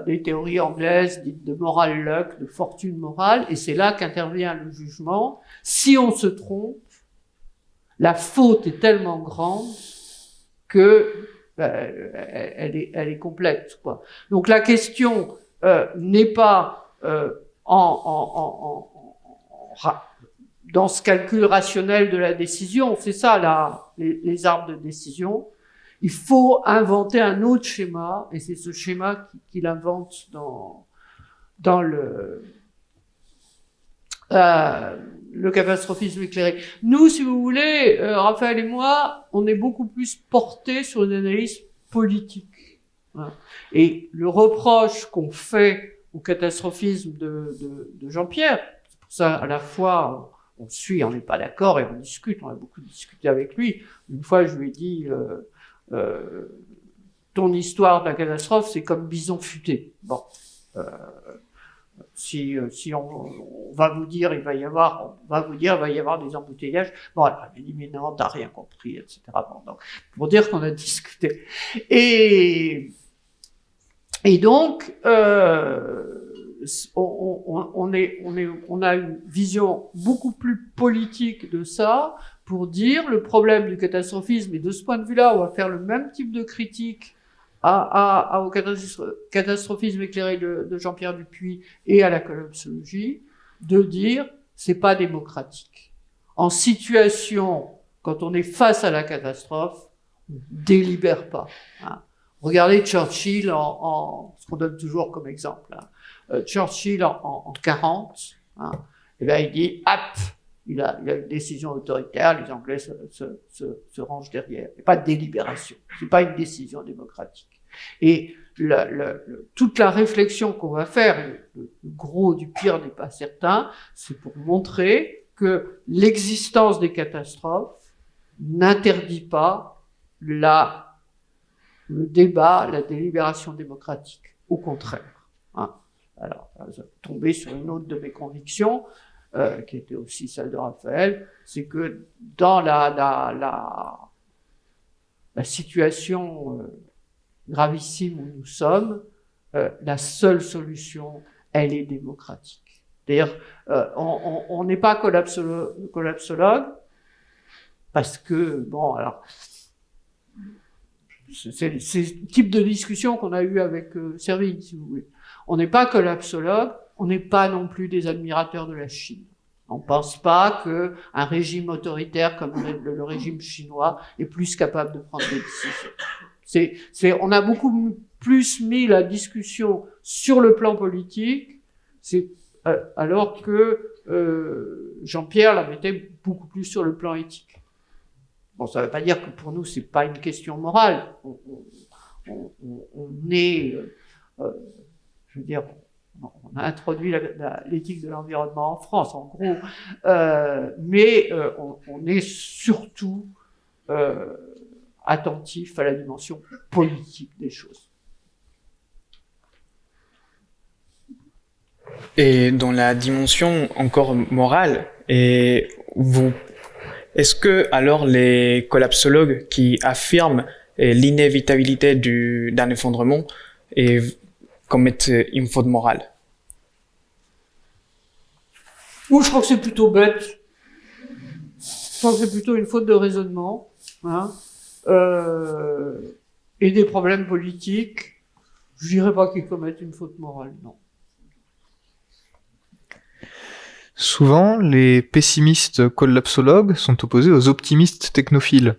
des théories anglaises dites de moral luck, de fortune morale, et c'est là qu'intervient le jugement. Si on se trompe, la faute est tellement grande que elle est complète, quoi. Donc la question n'est pas dans ce calcul rationnel de la décision, c'est ça les arbres de décision. Il faut inventer un autre schéma, et c'est ce schéma qu'il invente dans le catastrophisme éclairé. Nous, si vous voulez, Raphaël et moi, on est beaucoup plus portés sur une analyse politique. Hein. Et le reproche qu'on fait au catastrophisme de Jean-Pierre, c'est pour ça, à la fois, on n'est pas d'accord et on discute, on a beaucoup discuté avec lui. Une fois, je lui ai dit, ton histoire de la catastrophe, c'est comme bison futé. Bon. Si on va vous dire, il va y avoir des embouteillages. Bon, elle m'a dit, mais non, t'as rien compris, etc. Bon, donc, pour dire qu'on a discuté. Et donc, on a une vision beaucoup plus politique de ça, pour dire le problème du catastrophisme, et de ce point de vue-là, on va faire le même type de critique au catastrophisme éclairé de Jean-Pierre Dupuis et à la collapsologie, de dire c'est pas démocratique. En situation, quand on est face à la catastrophe, on délibère pas. Hein. Regardez Churchill ce qu'on donne toujours comme exemple. Hein. Churchill en 40, hein, et ben il dit il a une décision autoritaire, les Anglais se rangent derrière. Il n'y a pas de délibération. C'est pas une décision démocratique. Et toute la réflexion qu'on va faire, le gros du pire n'est pas certain, c'est pour montrer que l'existence des catastrophes n'interdit pas le débat, la délibération démocratique. Au contraire. Hein. Alors, je vais tomber sur une autre de mes convictions, qui était aussi celle de Raphaël, c'est que dans la situation gravissime où nous sommes, la seule solution, elle est démocratique. D'ailleurs, on n'est pas collapsologue, parce que, bon, alors, c'est le type de discussion qu'on a eu avec Servigne, si vous voulez. On n'est pas collapsologue, on n'est pas non plus des admirateurs de la Chine. On ne pense pas qu'un régime autoritaire comme le régime chinois est plus capable de prendre des décisions. On a beaucoup plus mis la discussion sur le plan politique, alors que Jean-Pierre la mettait beaucoup plus sur le plan éthique. Bon, ça ne veut pas dire que pour nous c'est pas une question morale. On est, je veux dire, on a introduit l'éthique de l'environnement en France, en gros, mais on est surtout attentif à la dimension politique des choses. Et dans la dimension encore morale, est-ce que alors les collapsologues qui affirment l'inévitabilité d'un effondrement commettent une faute morale? Ou je crois que c'est plutôt bête. Je crois que c'est plutôt une faute de raisonnement, hein, et des problèmes politiques. Je dirais pas qu'ils commettent une faute morale, non. Souvent, les pessimistes collapsologues sont opposés aux optimistes technophiles.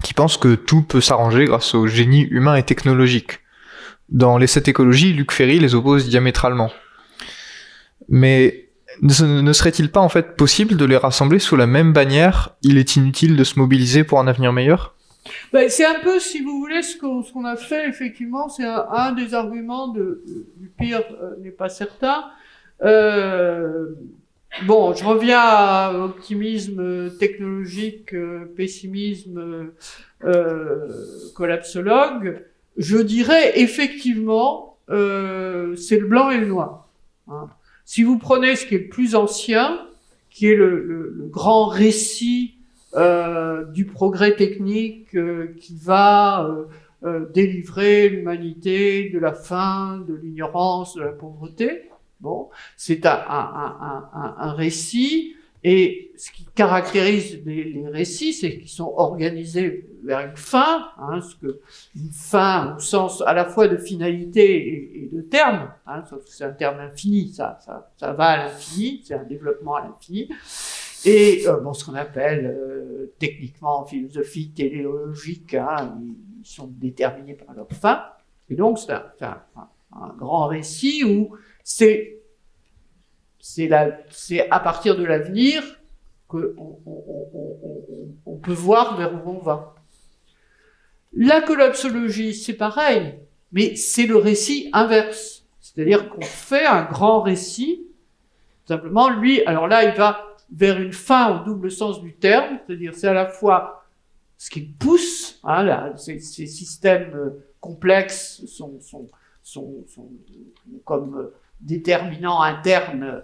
qui pense que tout peut s'arranger grâce au génie humain et technologique. Dans les 7 écologies, Luc Ferry les oppose diamétralement. Mais ne serait-il pas en fait possible de les rassembler sous la même bannière ? Il est inutile de se mobiliser pour un avenir meilleur ? Ben, c'est un peu, si vous voulez, ce qu'on a fait, effectivement, c'est un des arguments du pire n'est pas certain. Bon, je reviens à optimisme technologique, pessimisme collapsologue. Je dirais effectivement, c'est le blanc et le noir. Hein. Si vous prenez ce qui est le plus ancien, qui est le grand récit du progrès technique qui va délivrer l'humanité de la faim, de l'ignorance, de la pauvreté. Bon, c'est un récit, et ce qui caractérise les récits, c'est qu'ils sont organisés vers une fin, hein, une fin au sens à la fois de finalité et de terme, hein, sauf que c'est un terme infini, ça va à l'infini, c'est un développement à l'infini. Et bon, ce qu'on appelle techniquement en philosophie téléologique, hein, ils sont déterminés par leur fin. Et donc c'est un grand récit où c'est à partir de l'avenir que on peut voir vers où on va. La collapsologie, c'est pareil, mais c'est le récit inverse. C'est-à-dire qu'on fait un grand récit, simplement lui, alors là, il va vers une fin au double sens du terme, c'est-à-dire c'est à la fois ce qui pousse, hein, là, ces systèmes complexes sont comme déterminants internes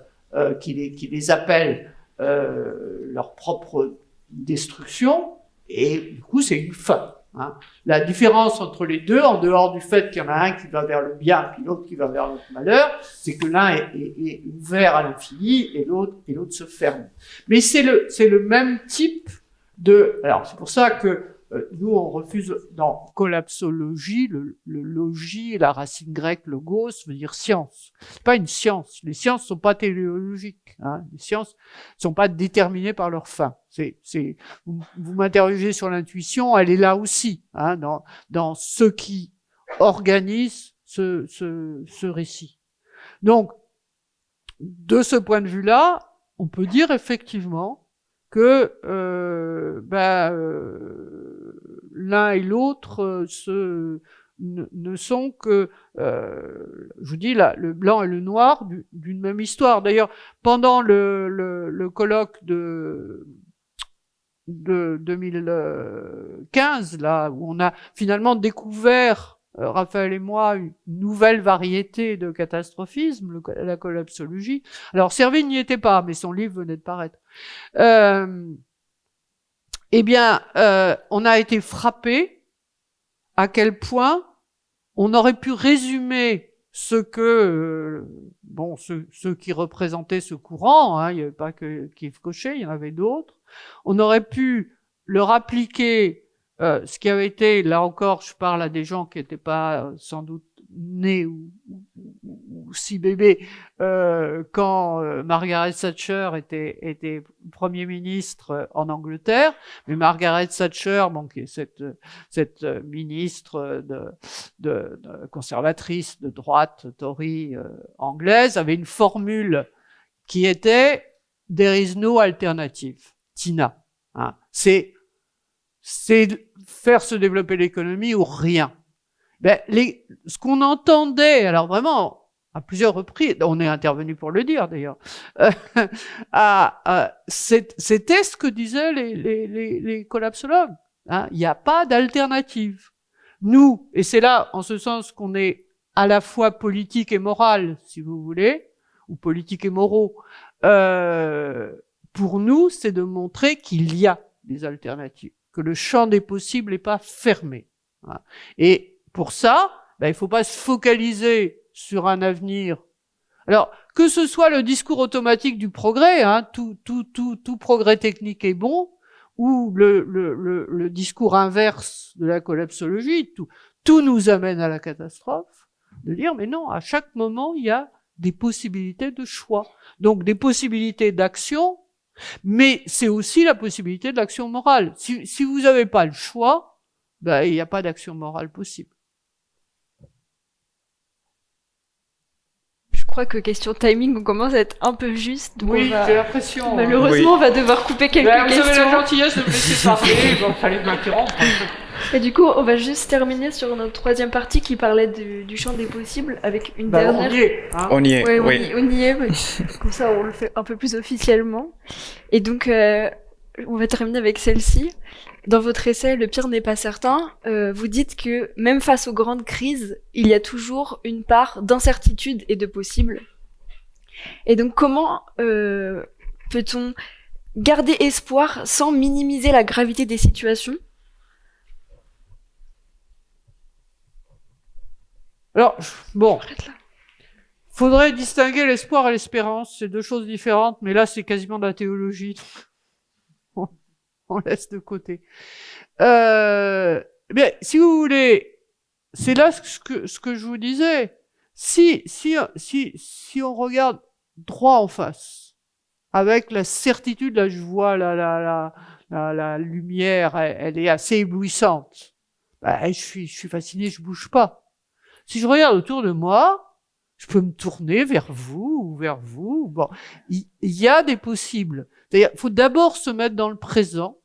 qui les appellent leur propre destruction, et du coup c'est une fin. Hein. La différence entre les deux, en dehors du fait qu'il y en a un qui va vers le bien puis l'autre qui va vers le malheur, c'est que l'un est ouvert à l'infini et l'autre se ferme. Mais c'est le même type de... Alors c'est pour ça que nous on refuse dans collapsologie, le logis, la racine grecque logos veut dire science. C'est pas une science. Les sciences sont pas téléologiques. Hein. Les sciences sont pas déterminées par leur fin. Vous m'interrogez sur l'intuition, elle est là aussi, hein, dans ce qui organise ce récit. Donc, de ce point de vue-là, on peut dire effectivement que l'un et l'autre ne sont que, je vous dis, le blanc et le noir d'une même histoire. D'ailleurs, pendant le colloque de 2015, là, où on a finalement découvert, Raphaël et moi, une nouvelle variété de catastrophisme, la collapsologie. Alors, Servigne n'y était pas, mais son livre venait de paraître. On a été frappé à quel point on aurait pu résumer ce qui représentait ce courant, hein, il n'y avait pas que Yves Cochet, il y en avait d'autres. On aurait pu leur appliquer ce qui avait été, là encore, je parle à des gens qui n'étaient pas sans doute nés ou si bébés quand Margaret Thatcher était Premier ministre en Angleterre, mais Margaret Thatcher, bon, qui est cette ministre de conservatrice de droite Tory anglaise, avait une formule qui était « There is no alternative ». Tina, hein. C'est faire se développer l'économie ou rien. Ce qu'on entendait, alors vraiment, à plusieurs reprises, on est intervenu pour le dire d'ailleurs, c'était ce que disaient les collapsologues. Hein. Il n'y a pas d'alternative. Nous, et c'est là, en ce sens, qu'on est à la fois politique et moral, si vous voulez, ou politique et moraux, pour nous, c'est de montrer qu'il y a des alternatives, que le champ des possibles n'est pas fermé. Voilà. Et pour ça, il ne faut pas se focaliser sur un avenir. Alors, que ce soit le discours automatique du progrès, hein, tout progrès technique est bon, ou le discours inverse de la collapsologie, tout nous amène à la catastrophe, de dire, mais non, à chaque moment, il y a des possibilités de choix. Donc, des possibilités d'action Mais c'est aussi la possibilité de l'action morale. Si vous n'avez pas le choix, ben, il n'y a pas d'action morale possible. Je crois que question timing, on commence à être un peu juste. Donc Oui, on va... j'ai l'impression. Malheureusement, on va devoir couper quelques Vous questions. avez la gentillesse de me laisser parler, il fallait m'interrompre. Et du coup, on va juste terminer sur notre troisième partie qui parlait du champ des possibles avec une dernière. On y est. Hein. On y est, Ouais, oui. on y est, mais comme ça on le fait un peu plus officiellement. Et donc, on va terminer avec celle-ci. Dans votre essai, Le pire n'est pas certain, vous dites que même face aux grandes crises, il y a toujours une part d'incertitude et de possible. Et donc, comment peut-on garder espoir sans minimiser la gravité des situations ? Alors, bon, faudrait distinguer l'espoir et l'espérance, c'est deux choses différentes, mais là c'est quasiment de la théologie, on laisse de côté. Bien, si vous voulez, c'est là ce que je vous disais. Si on regarde droit en face, avec la certitude, là je vois la lumière, elle est assez éblouissante. Ben, je suis fasciné, je bouge pas. Si je regarde autour de moi, je peux me tourner vers vous ou vers vous. Bon, il y a des possibles. Il faut d'abord se mettre dans le présent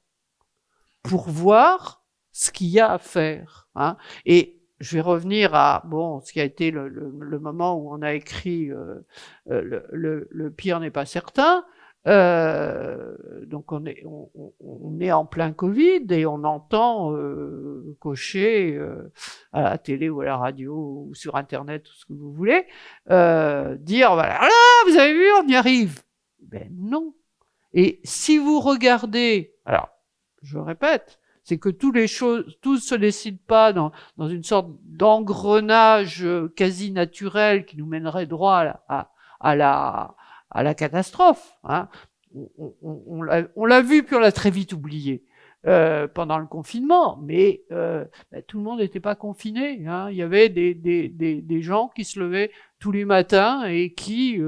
pour voir ce qu'il y a à faire. Hein. Et je vais revenir à ce qui a été le moment où on a écrit le pire n'est pas certain. Donc on est en plein Covid et on entend cocher à la télé ou à la radio ou sur Internet, tout ce que vous voulez, dire voilà, vous avez vu, on y arrive. Ben non. Et si vous regardez, alors je répète, c'est que tout se décide pas dans une sorte d'engrenage quasi naturel qui nous mènerait droit à la catastrophe. Hein. On l'a vu, puis on l'a très vite oublié pendant le confinement, mais tout le monde n'était pas confiné. Hein. Il y avait des gens qui se levaient tous les matins et qui,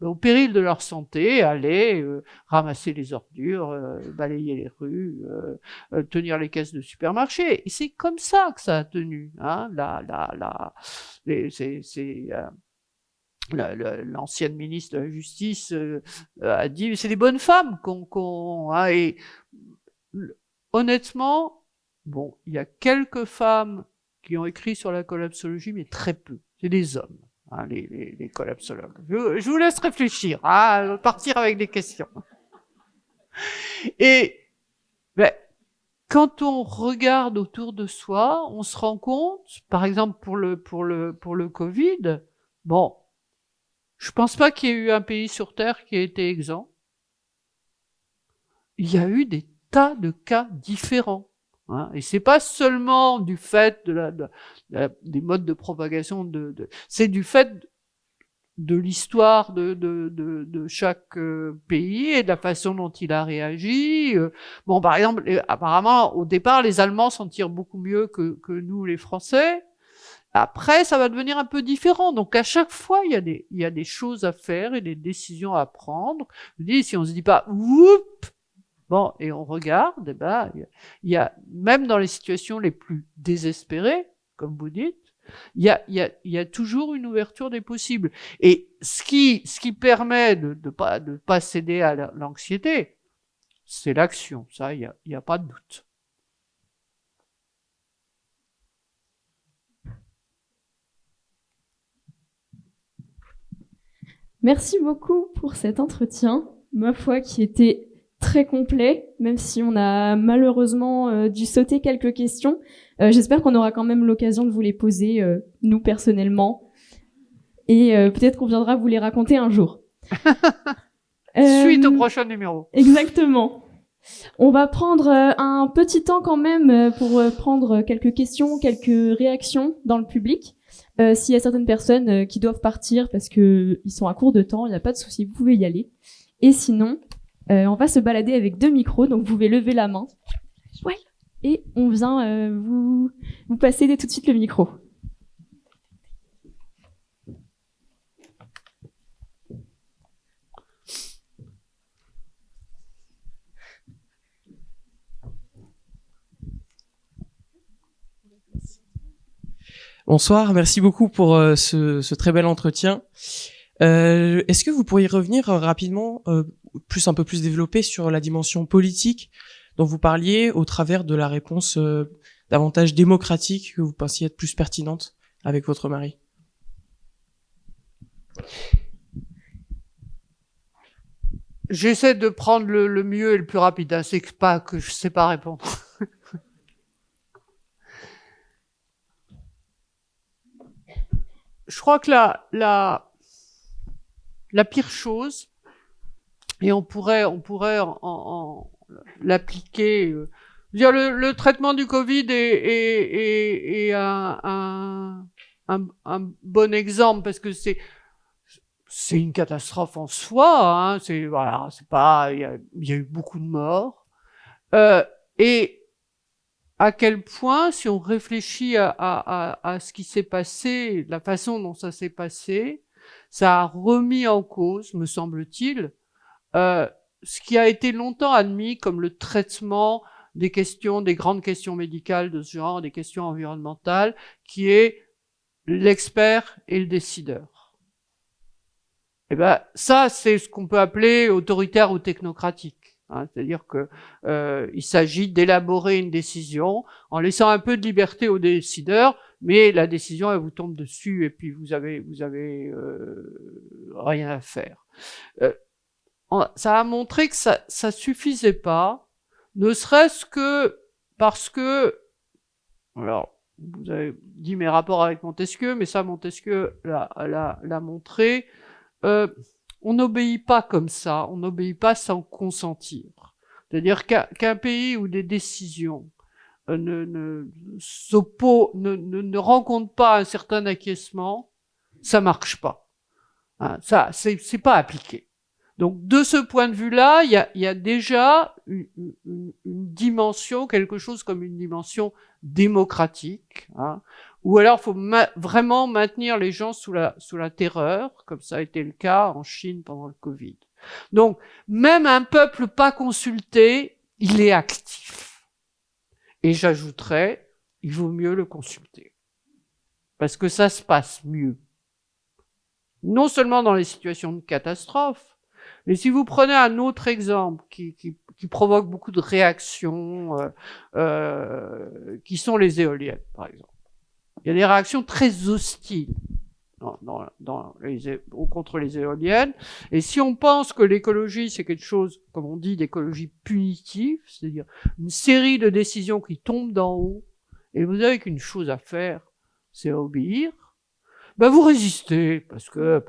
au péril de leur santé, allaient ramasser les ordures, balayer les rues, tenir les caisses de supermarché. Et c'est comme ça que ça a tenu. Hein. L'ancienne ministre de la Justice a dit c'est des bonnes femmes et honnêtement, bon, il y a quelques femmes qui ont écrit sur la collapsologie, mais très peu. C'est des hommes, hein, les collapsologues. Je vous laisse réfléchir, partir avec des questions. Et quand on regarde autour de soi, on se rend compte, par exemple pour le Covid, bon. Je pense pas qu'il y ait eu un pays sur Terre qui ait été exempt. Il y a eu des tas de cas différents. Hein, et c'est pas seulement du fait des modes de propagation c'est du fait de l'histoire de chaque pays et de la façon dont il a réagi. Bon, par exemple, apparemment, au départ, les Allemands s'en tirent beaucoup mieux que nous, les Français. Après, ça va devenir un peu différent. Donc, à chaque fois, il y a des choses à faire et des décisions à prendre. Je dis, si on se dit pas, whoop, bon, et on regarde, il y a, même dans les situations les plus désespérées, comme vous dites, il y a toujours une ouverture des possibles. Et ce qui permet de pas céder à l'anxiété, c'est l'action. Ça, il y a pas de doute. Merci beaucoup pour cet entretien, ma foi, qui était très complet, même si on a malheureusement dû sauter quelques questions. J'espère qu'on aura quand même l'occasion de vous les poser, nous personnellement, et peut-être qu'on viendra vous les raconter un jour. Suite au prochain numéro. Exactement. On va prendre un petit temps quand même pour prendre quelques questions, quelques réactions dans le public. S'il y a certaines personnes qui doivent partir parce que ils sont à court de temps, il n'y a pas de souci, vous pouvez y aller. Et sinon, on va se balader avec 2 micros, donc vous pouvez lever la main. Ouais. Et on vient vous passer tout de suite le micro. Bonsoir, merci beaucoup pour ce très bel entretien. Est-ce que vous pourriez revenir rapidement, un peu plus développé sur la dimension politique dont vous parliez au travers de la réponse davantage démocratique que vous pensiez être plus pertinente avec votre mari? J'essaie de prendre le mieux et le plus rapide, hein. C'est pas que je sais pas répondre. Je crois que la pire chose, et on pourrait en l'appliquer, dire le traitement du Covid est un bon exemple, parce que c'est une catastrophe en soi, hein. C'est pas, il y a eu beaucoup de morts, et à quel point, si on réfléchit à ce qui s'est passé, la façon dont ça s'est passé, ça a remis en cause, me semble-t-il, ce qui a été longtemps admis comme le traitement des grandes questions médicales de ce genre, des questions environnementales, qui est l'expert et le décideur. Eh ben, ça, c'est ce qu'on peut appeler autoritaire ou technocratique. Hein, c'est-à-dire que il s'agit d'élaborer une décision en laissant un peu de liberté aux décideurs, mais la décision elle vous tombe dessus et puis vous avez rien à faire. Ça a montré que ça suffisait pas, ne serait-ce que parce que, alors vous avez dit mes rapports avec Montesquieu, mais ça Montesquieu l'a montré. On n'obéit pas comme ça, on n'obéit pas sans consentir. C'est-à-dire qu'un pays où des décisions ne rencontrent pas un certain acquiescement, ça marche pas. Hein, ça, c'est pas appliqué. Donc, de ce point de vue-là, il y a déjà une dimension, quelque chose comme une dimension démocratique, hein, ou alors faut vraiment maintenir les gens sous la terreur, comme ça a été le cas en Chine pendant le Covid. Donc, même un peuple pas consulté, il est actif. Et j'ajouterais, il vaut mieux le consulter. Parce que ça se passe mieux. Non seulement dans les situations de catastrophe, mais si vous prenez un autre exemple qui provoque beaucoup de réactions, qui sont les éoliennes, par exemple. Il y a des réactions très hostiles contre les éoliennes. Et si on pense que l'écologie, c'est quelque chose, comme on dit, d'écologie punitive, c'est-à-dire une série de décisions qui tombent d'en haut, et vous avez qu'une chose à faire, c'est obéir, ben vous résistez, parce que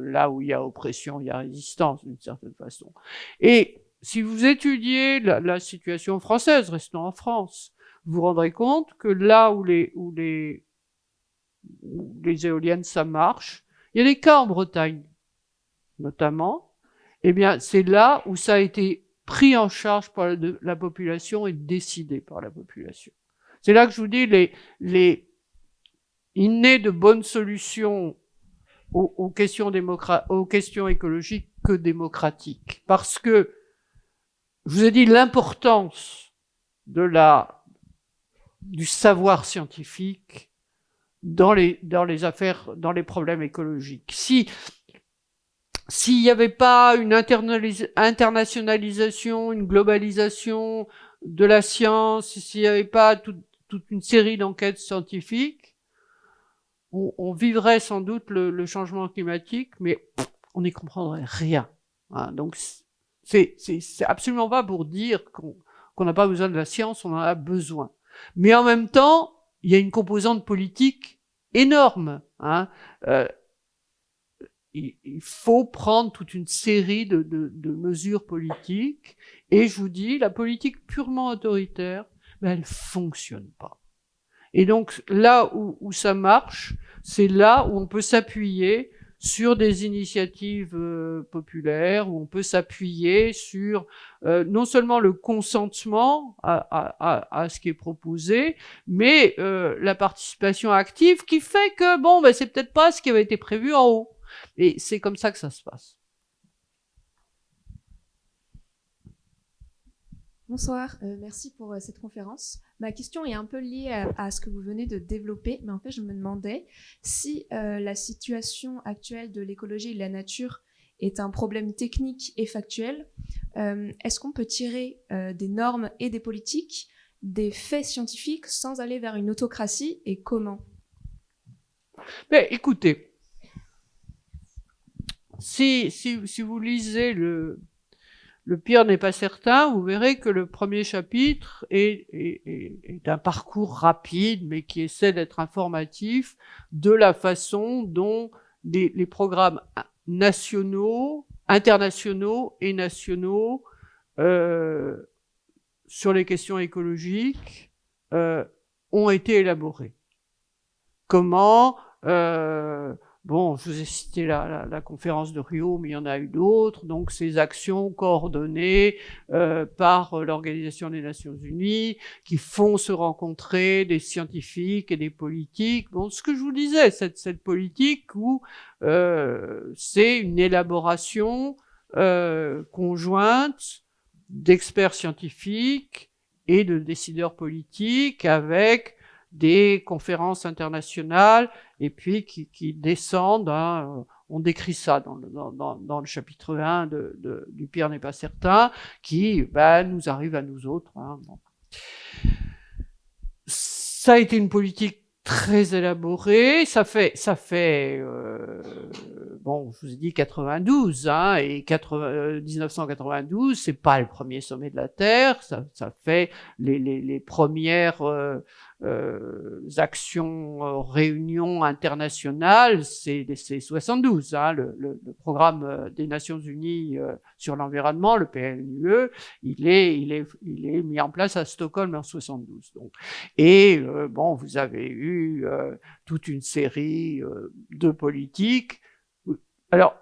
là où il y a oppression, il y a résistance, d'une certaine façon. Et si vous étudiez la situation française, restons en France, vous vous rendrez compte que là où les éoliennes, ça marche, il y a des cas en Bretagne, notamment, eh bien, c'est là où ça a été pris en charge par la population et décidé par la population. C'est là que je vous dis, il n'est de bonnes solutions aux questions écologiques que démocratiques. Parce que, je vous ai dit l'importance du savoir scientifique dans les affaires, dans les problèmes écologiques. S'il n'y avait pas une internationalisation, une globalisation de la science, s'il n'y avait pas toute une série d'enquêtes scientifiques, on vivrait sans doute le changement climatique, mais on n'y comprendrait rien. Hein, donc c'est absolument pas pour dire qu'on n'a pas besoin de la science, on en a besoin. Mais en même temps, il y a une composante politique énorme. Hein. Il faut prendre toute une série de mesures politiques. Et je vous dis, la politique purement autoritaire, ben, elle fonctionne pas. Et donc, là où ça marche, c'est là où on peut s'appuyer sur des initiatives populaires, où on peut s'appuyer sur non seulement le consentement à ce qui est proposé, mais la participation active qui fait que, bon, ben, c'est peut-être pas ce qui avait été prévu en haut. Et c'est comme ça que ça se passe. Bonsoir, merci pour cette conférence. Ma question est un peu liée à ce que vous venez de développer, mais en fait, je me demandais si la situation actuelle de l'écologie et de la nature est un problème technique et factuel. Est-ce qu'on peut tirer des normes et des politiques, des faits scientifiques, sans aller vers une autocratie, et comment? Mais écoutez, si vous lisez le pire n'est pas certain, vous verrez que le premier chapitre est un parcours rapide, mais qui essaie d'être informatif de la façon dont les programmes nationaux, internationaux et nationaux sur les questions écologiques ont été élaborés. Comment bon, je vous ai cité la conférence de Rio, mais il y en a eu d'autres. Donc, ces actions coordonnées par l'Organisation des Nations Unies, qui font se rencontrer des scientifiques et des politiques. Bon, ce que je vous disais, cette politique où c'est une élaboration conjointe d'experts scientifiques et de décideurs politiques avec des conférences internationales et puis qui descendent, on décrit ça dans le chapitre 1 du pire n'est pas certain, qui nous arrive à nous autres. Bon. Ça a été une politique très élaborée, ça fait bon, je vous ai dit 92, et 1992, c'est pas le premier sommet de la Terre, ça fait les premières actions, réunions internationales, c'est 72, le programme des Nations Unies sur l'environnement, le PNUE, il est mis en place à Stockholm en 72. Donc. Et bon, vous avez eu toute une série de politiques. Alors,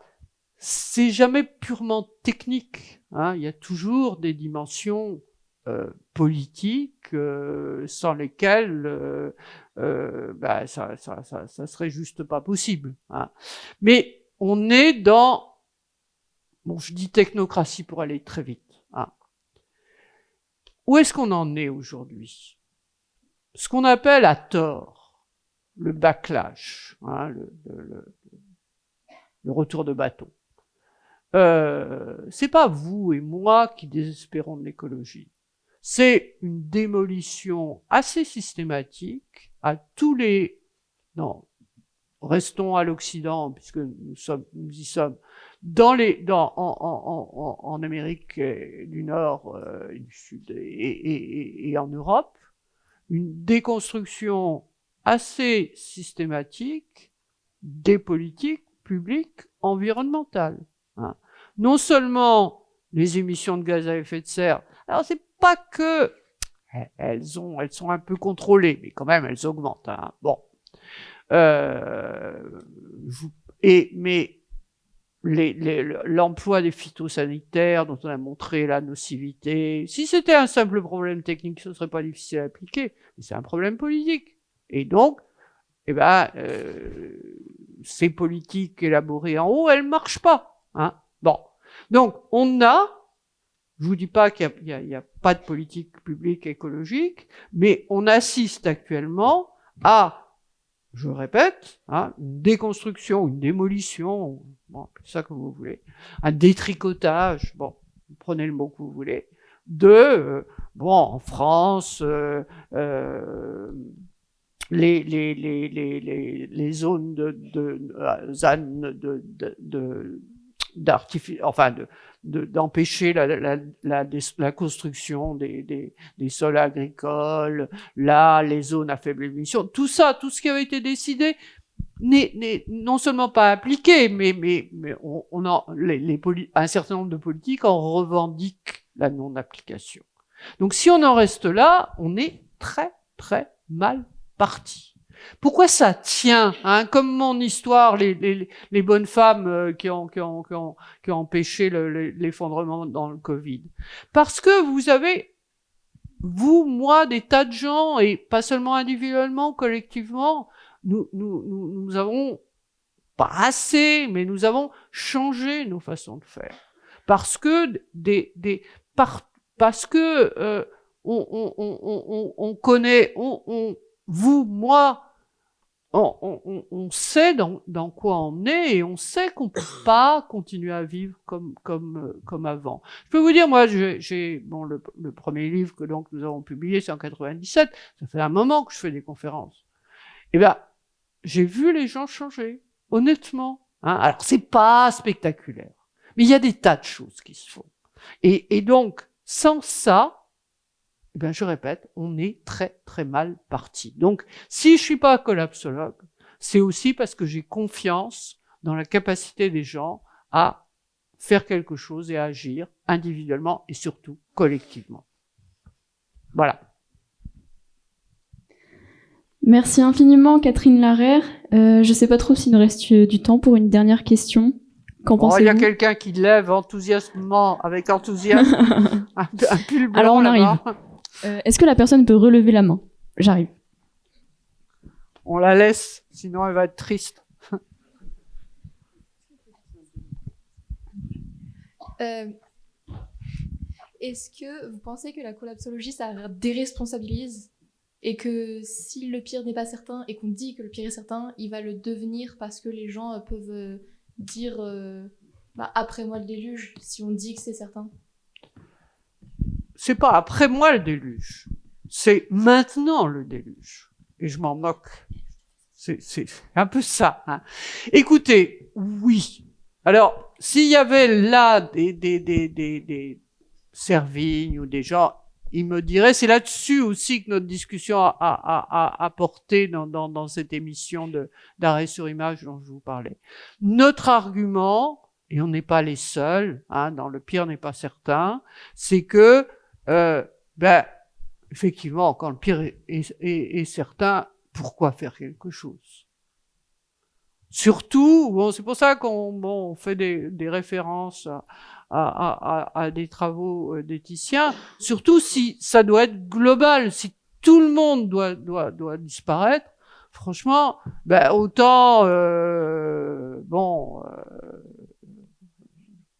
c'est jamais purement technique, il y a toujours des dimensions politiques sans lesquelles ça serait juste pas possible. Mais on est dans, bon, je dis technocratie pour aller très vite. Où est-ce qu'on en est aujourd'hui? Ce qu'on appelle à tort le backlash, le retour de bâton. C'est pas vous et moi qui désespérons de l'écologie. C'est une démolition assez systématique à tous les... Non, restons à l'Occident, puisque nous y sommes. En Amérique du Nord, du Sud et en Europe, une déconstruction assez systématique des politiques publiques environnementales. Non seulement les émissions de gaz à effet de serre, alors c'est pas que elles sont un peu contrôlées, mais quand même elles augmentent. Bon, mais l'emploi des phytosanitaires dont on a montré la nocivité, si c'était un simple problème technique, ce serait pas difficile à appliquer, mais c'est un problème politique. Et donc, ces politiques élaborées en haut, elles marchent pas. Bon, donc je vous dis pas qu'il y a pas de politique publique écologique, mais on assiste actuellement à, je répète, une déconstruction, une démolition, bon, c'est ça que vous voulez, un détricotage, bon, prenez le mot que vous voulez, bon, en France, les zones d'empêcher la construction des sols agricoles, les zones à faible émission, tout ce qui avait été décidé n'est non seulement pas appliqué, mais un certain nombre de politiques en revendiquent la non-application. Donc si on en reste là, on est très très mal parti. Pourquoi ça tient, comme mon histoire, les bonnes femmes qui ont empêché l'effondrement dans le Covid. Parce que vous avez, vous, moi, des tas de gens, et pas seulement individuellement, collectivement, nous avons, pas assez, mais nous avons changé nos façons de faire. Parce que parce que on connaît, vous, moi, on sait dans quoi on est, et on sait qu'on peut pas continuer à vivre comme avant. Je peux vous dire, moi, j'ai le premier livre que donc nous avons publié, c'est en 97. Ça fait un moment que je fais des conférences. Eh ben, j'ai vu les gens changer, honnêtement. Hein. Alors, c'est pas spectaculaire, mais il y a des tas de choses qui se font. Et donc, sans ça, eh bien, je répète, on est très très mal parti. Donc, si je suis pas collapsologue, c'est aussi parce que j'ai confiance dans la capacité des gens à faire quelque chose et à agir individuellement et surtout collectivement. Voilà. Merci infiniment, Catherine Larère. Je sais pas trop s'il nous reste du temps pour une dernière question. Qu'en pensez-vous ? Il y a quelqu'un qui lève avec enthousiasme un pull blanc. Alors on arrive. Là-bas. Est-ce que la personne peut relever la main ? J'arrive. On la laisse, sinon elle va être triste. Est-ce que vous pensez que la collapsologie, ça déresponsabilise et que si le pire n'est pas certain et qu'on dit que le pire est certain, il va le devenir parce que les gens peuvent dire après moi le déluge, si on dit que c'est certain? C'est pas après moi le déluge, c'est maintenant le déluge. Et je m'en moque. C'est un peu ça. Hein. Écoutez, oui. Alors, s'il y avait là des Servigne ou des gens, ils me diraient, c'est là-dessus aussi que notre discussion a porté dans cette émission d'arrêt sur image dont je vous parlais. Notre argument, et on n'est pas les seuls, hein, dans le pire n'est pas certain, c'est que effectivement, quand le pire est certain, pourquoi faire quelque chose? Surtout, bon, c'est pour ça qu'on fait des références à des travaux d'éthiciens, surtout si ça doit être global, si tout le monde doit disparaître, franchement, autant,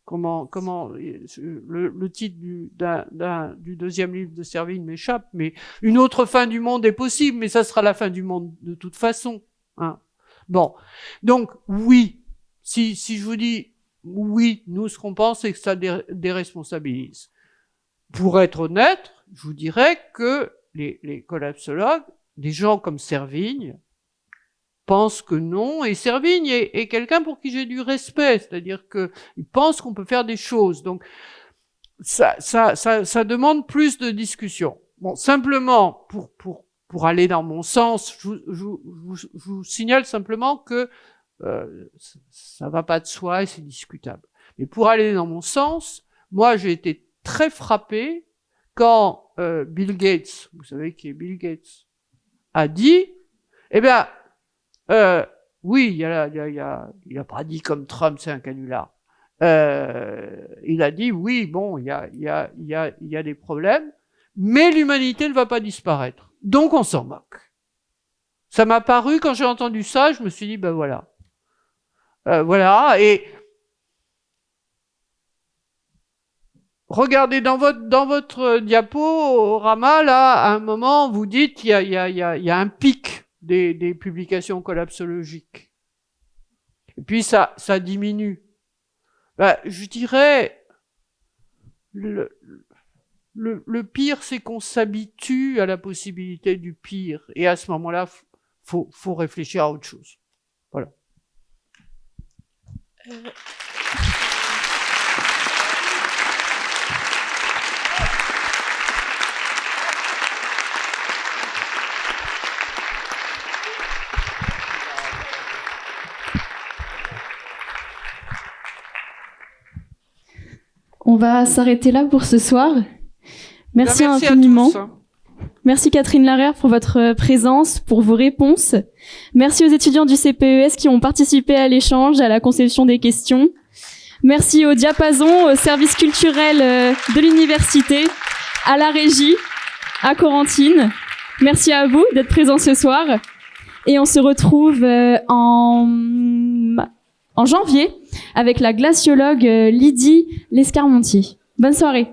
comment le titre du deuxième livre de Servigne m'échappe, mais une autre fin du monde est possible, mais ça sera la fin du monde de toute façon. Hein. Bon, donc oui, si je vous dis oui, nous ce qu'on pense c'est que ça déresponsabilise. Pour être honnête, je vous dirais que les collapsologues, des gens comme Servigne, pense que non, et Servigne est quelqu'un pour qui j'ai du respect, c'est-à-dire que il pense qu'on peut faire des choses. Donc ça demande plus de discussion. Bon, simplement pour aller dans mon sens, je vous signale simplement que ça va pas de soi et c'est discutable. Mais pour aller dans mon sens, moi j'ai été très frappé quand Bill Gates, vous savez qui est Bill Gates, a dit, oui, il a pas dit comme Trump, c'est un canular. Il a dit, oui, bon, il y a des problèmes, mais l'humanité ne va pas disparaître. Donc on s'en moque. Ça m'a paru, quand j'ai entendu ça, je me suis dit, voilà. Voilà, et regardez dans votre diaporama, là, à un moment, vous dites, il y a un pic des publications collapsologiques. Et puis ça diminue. Je dirais, le pire, c'est qu'on s'habitue à la possibilité du pire. Et à ce moment-là, faut réfléchir à autre chose. Voilà. On va s'arrêter là pour ce soir. Merci infiniment. Merci Catherine Larère pour votre présence, pour vos réponses. Merci aux étudiants du CPES qui ont participé à l'échange, à la conception des questions. Merci au Diapason, au service culturel de l'université, à la régie, à Corentine. Merci à vous d'être présents ce soir. Et on se retrouve en janvier avec la glaciologue Lydie Lescarmontier. Bonne soirée.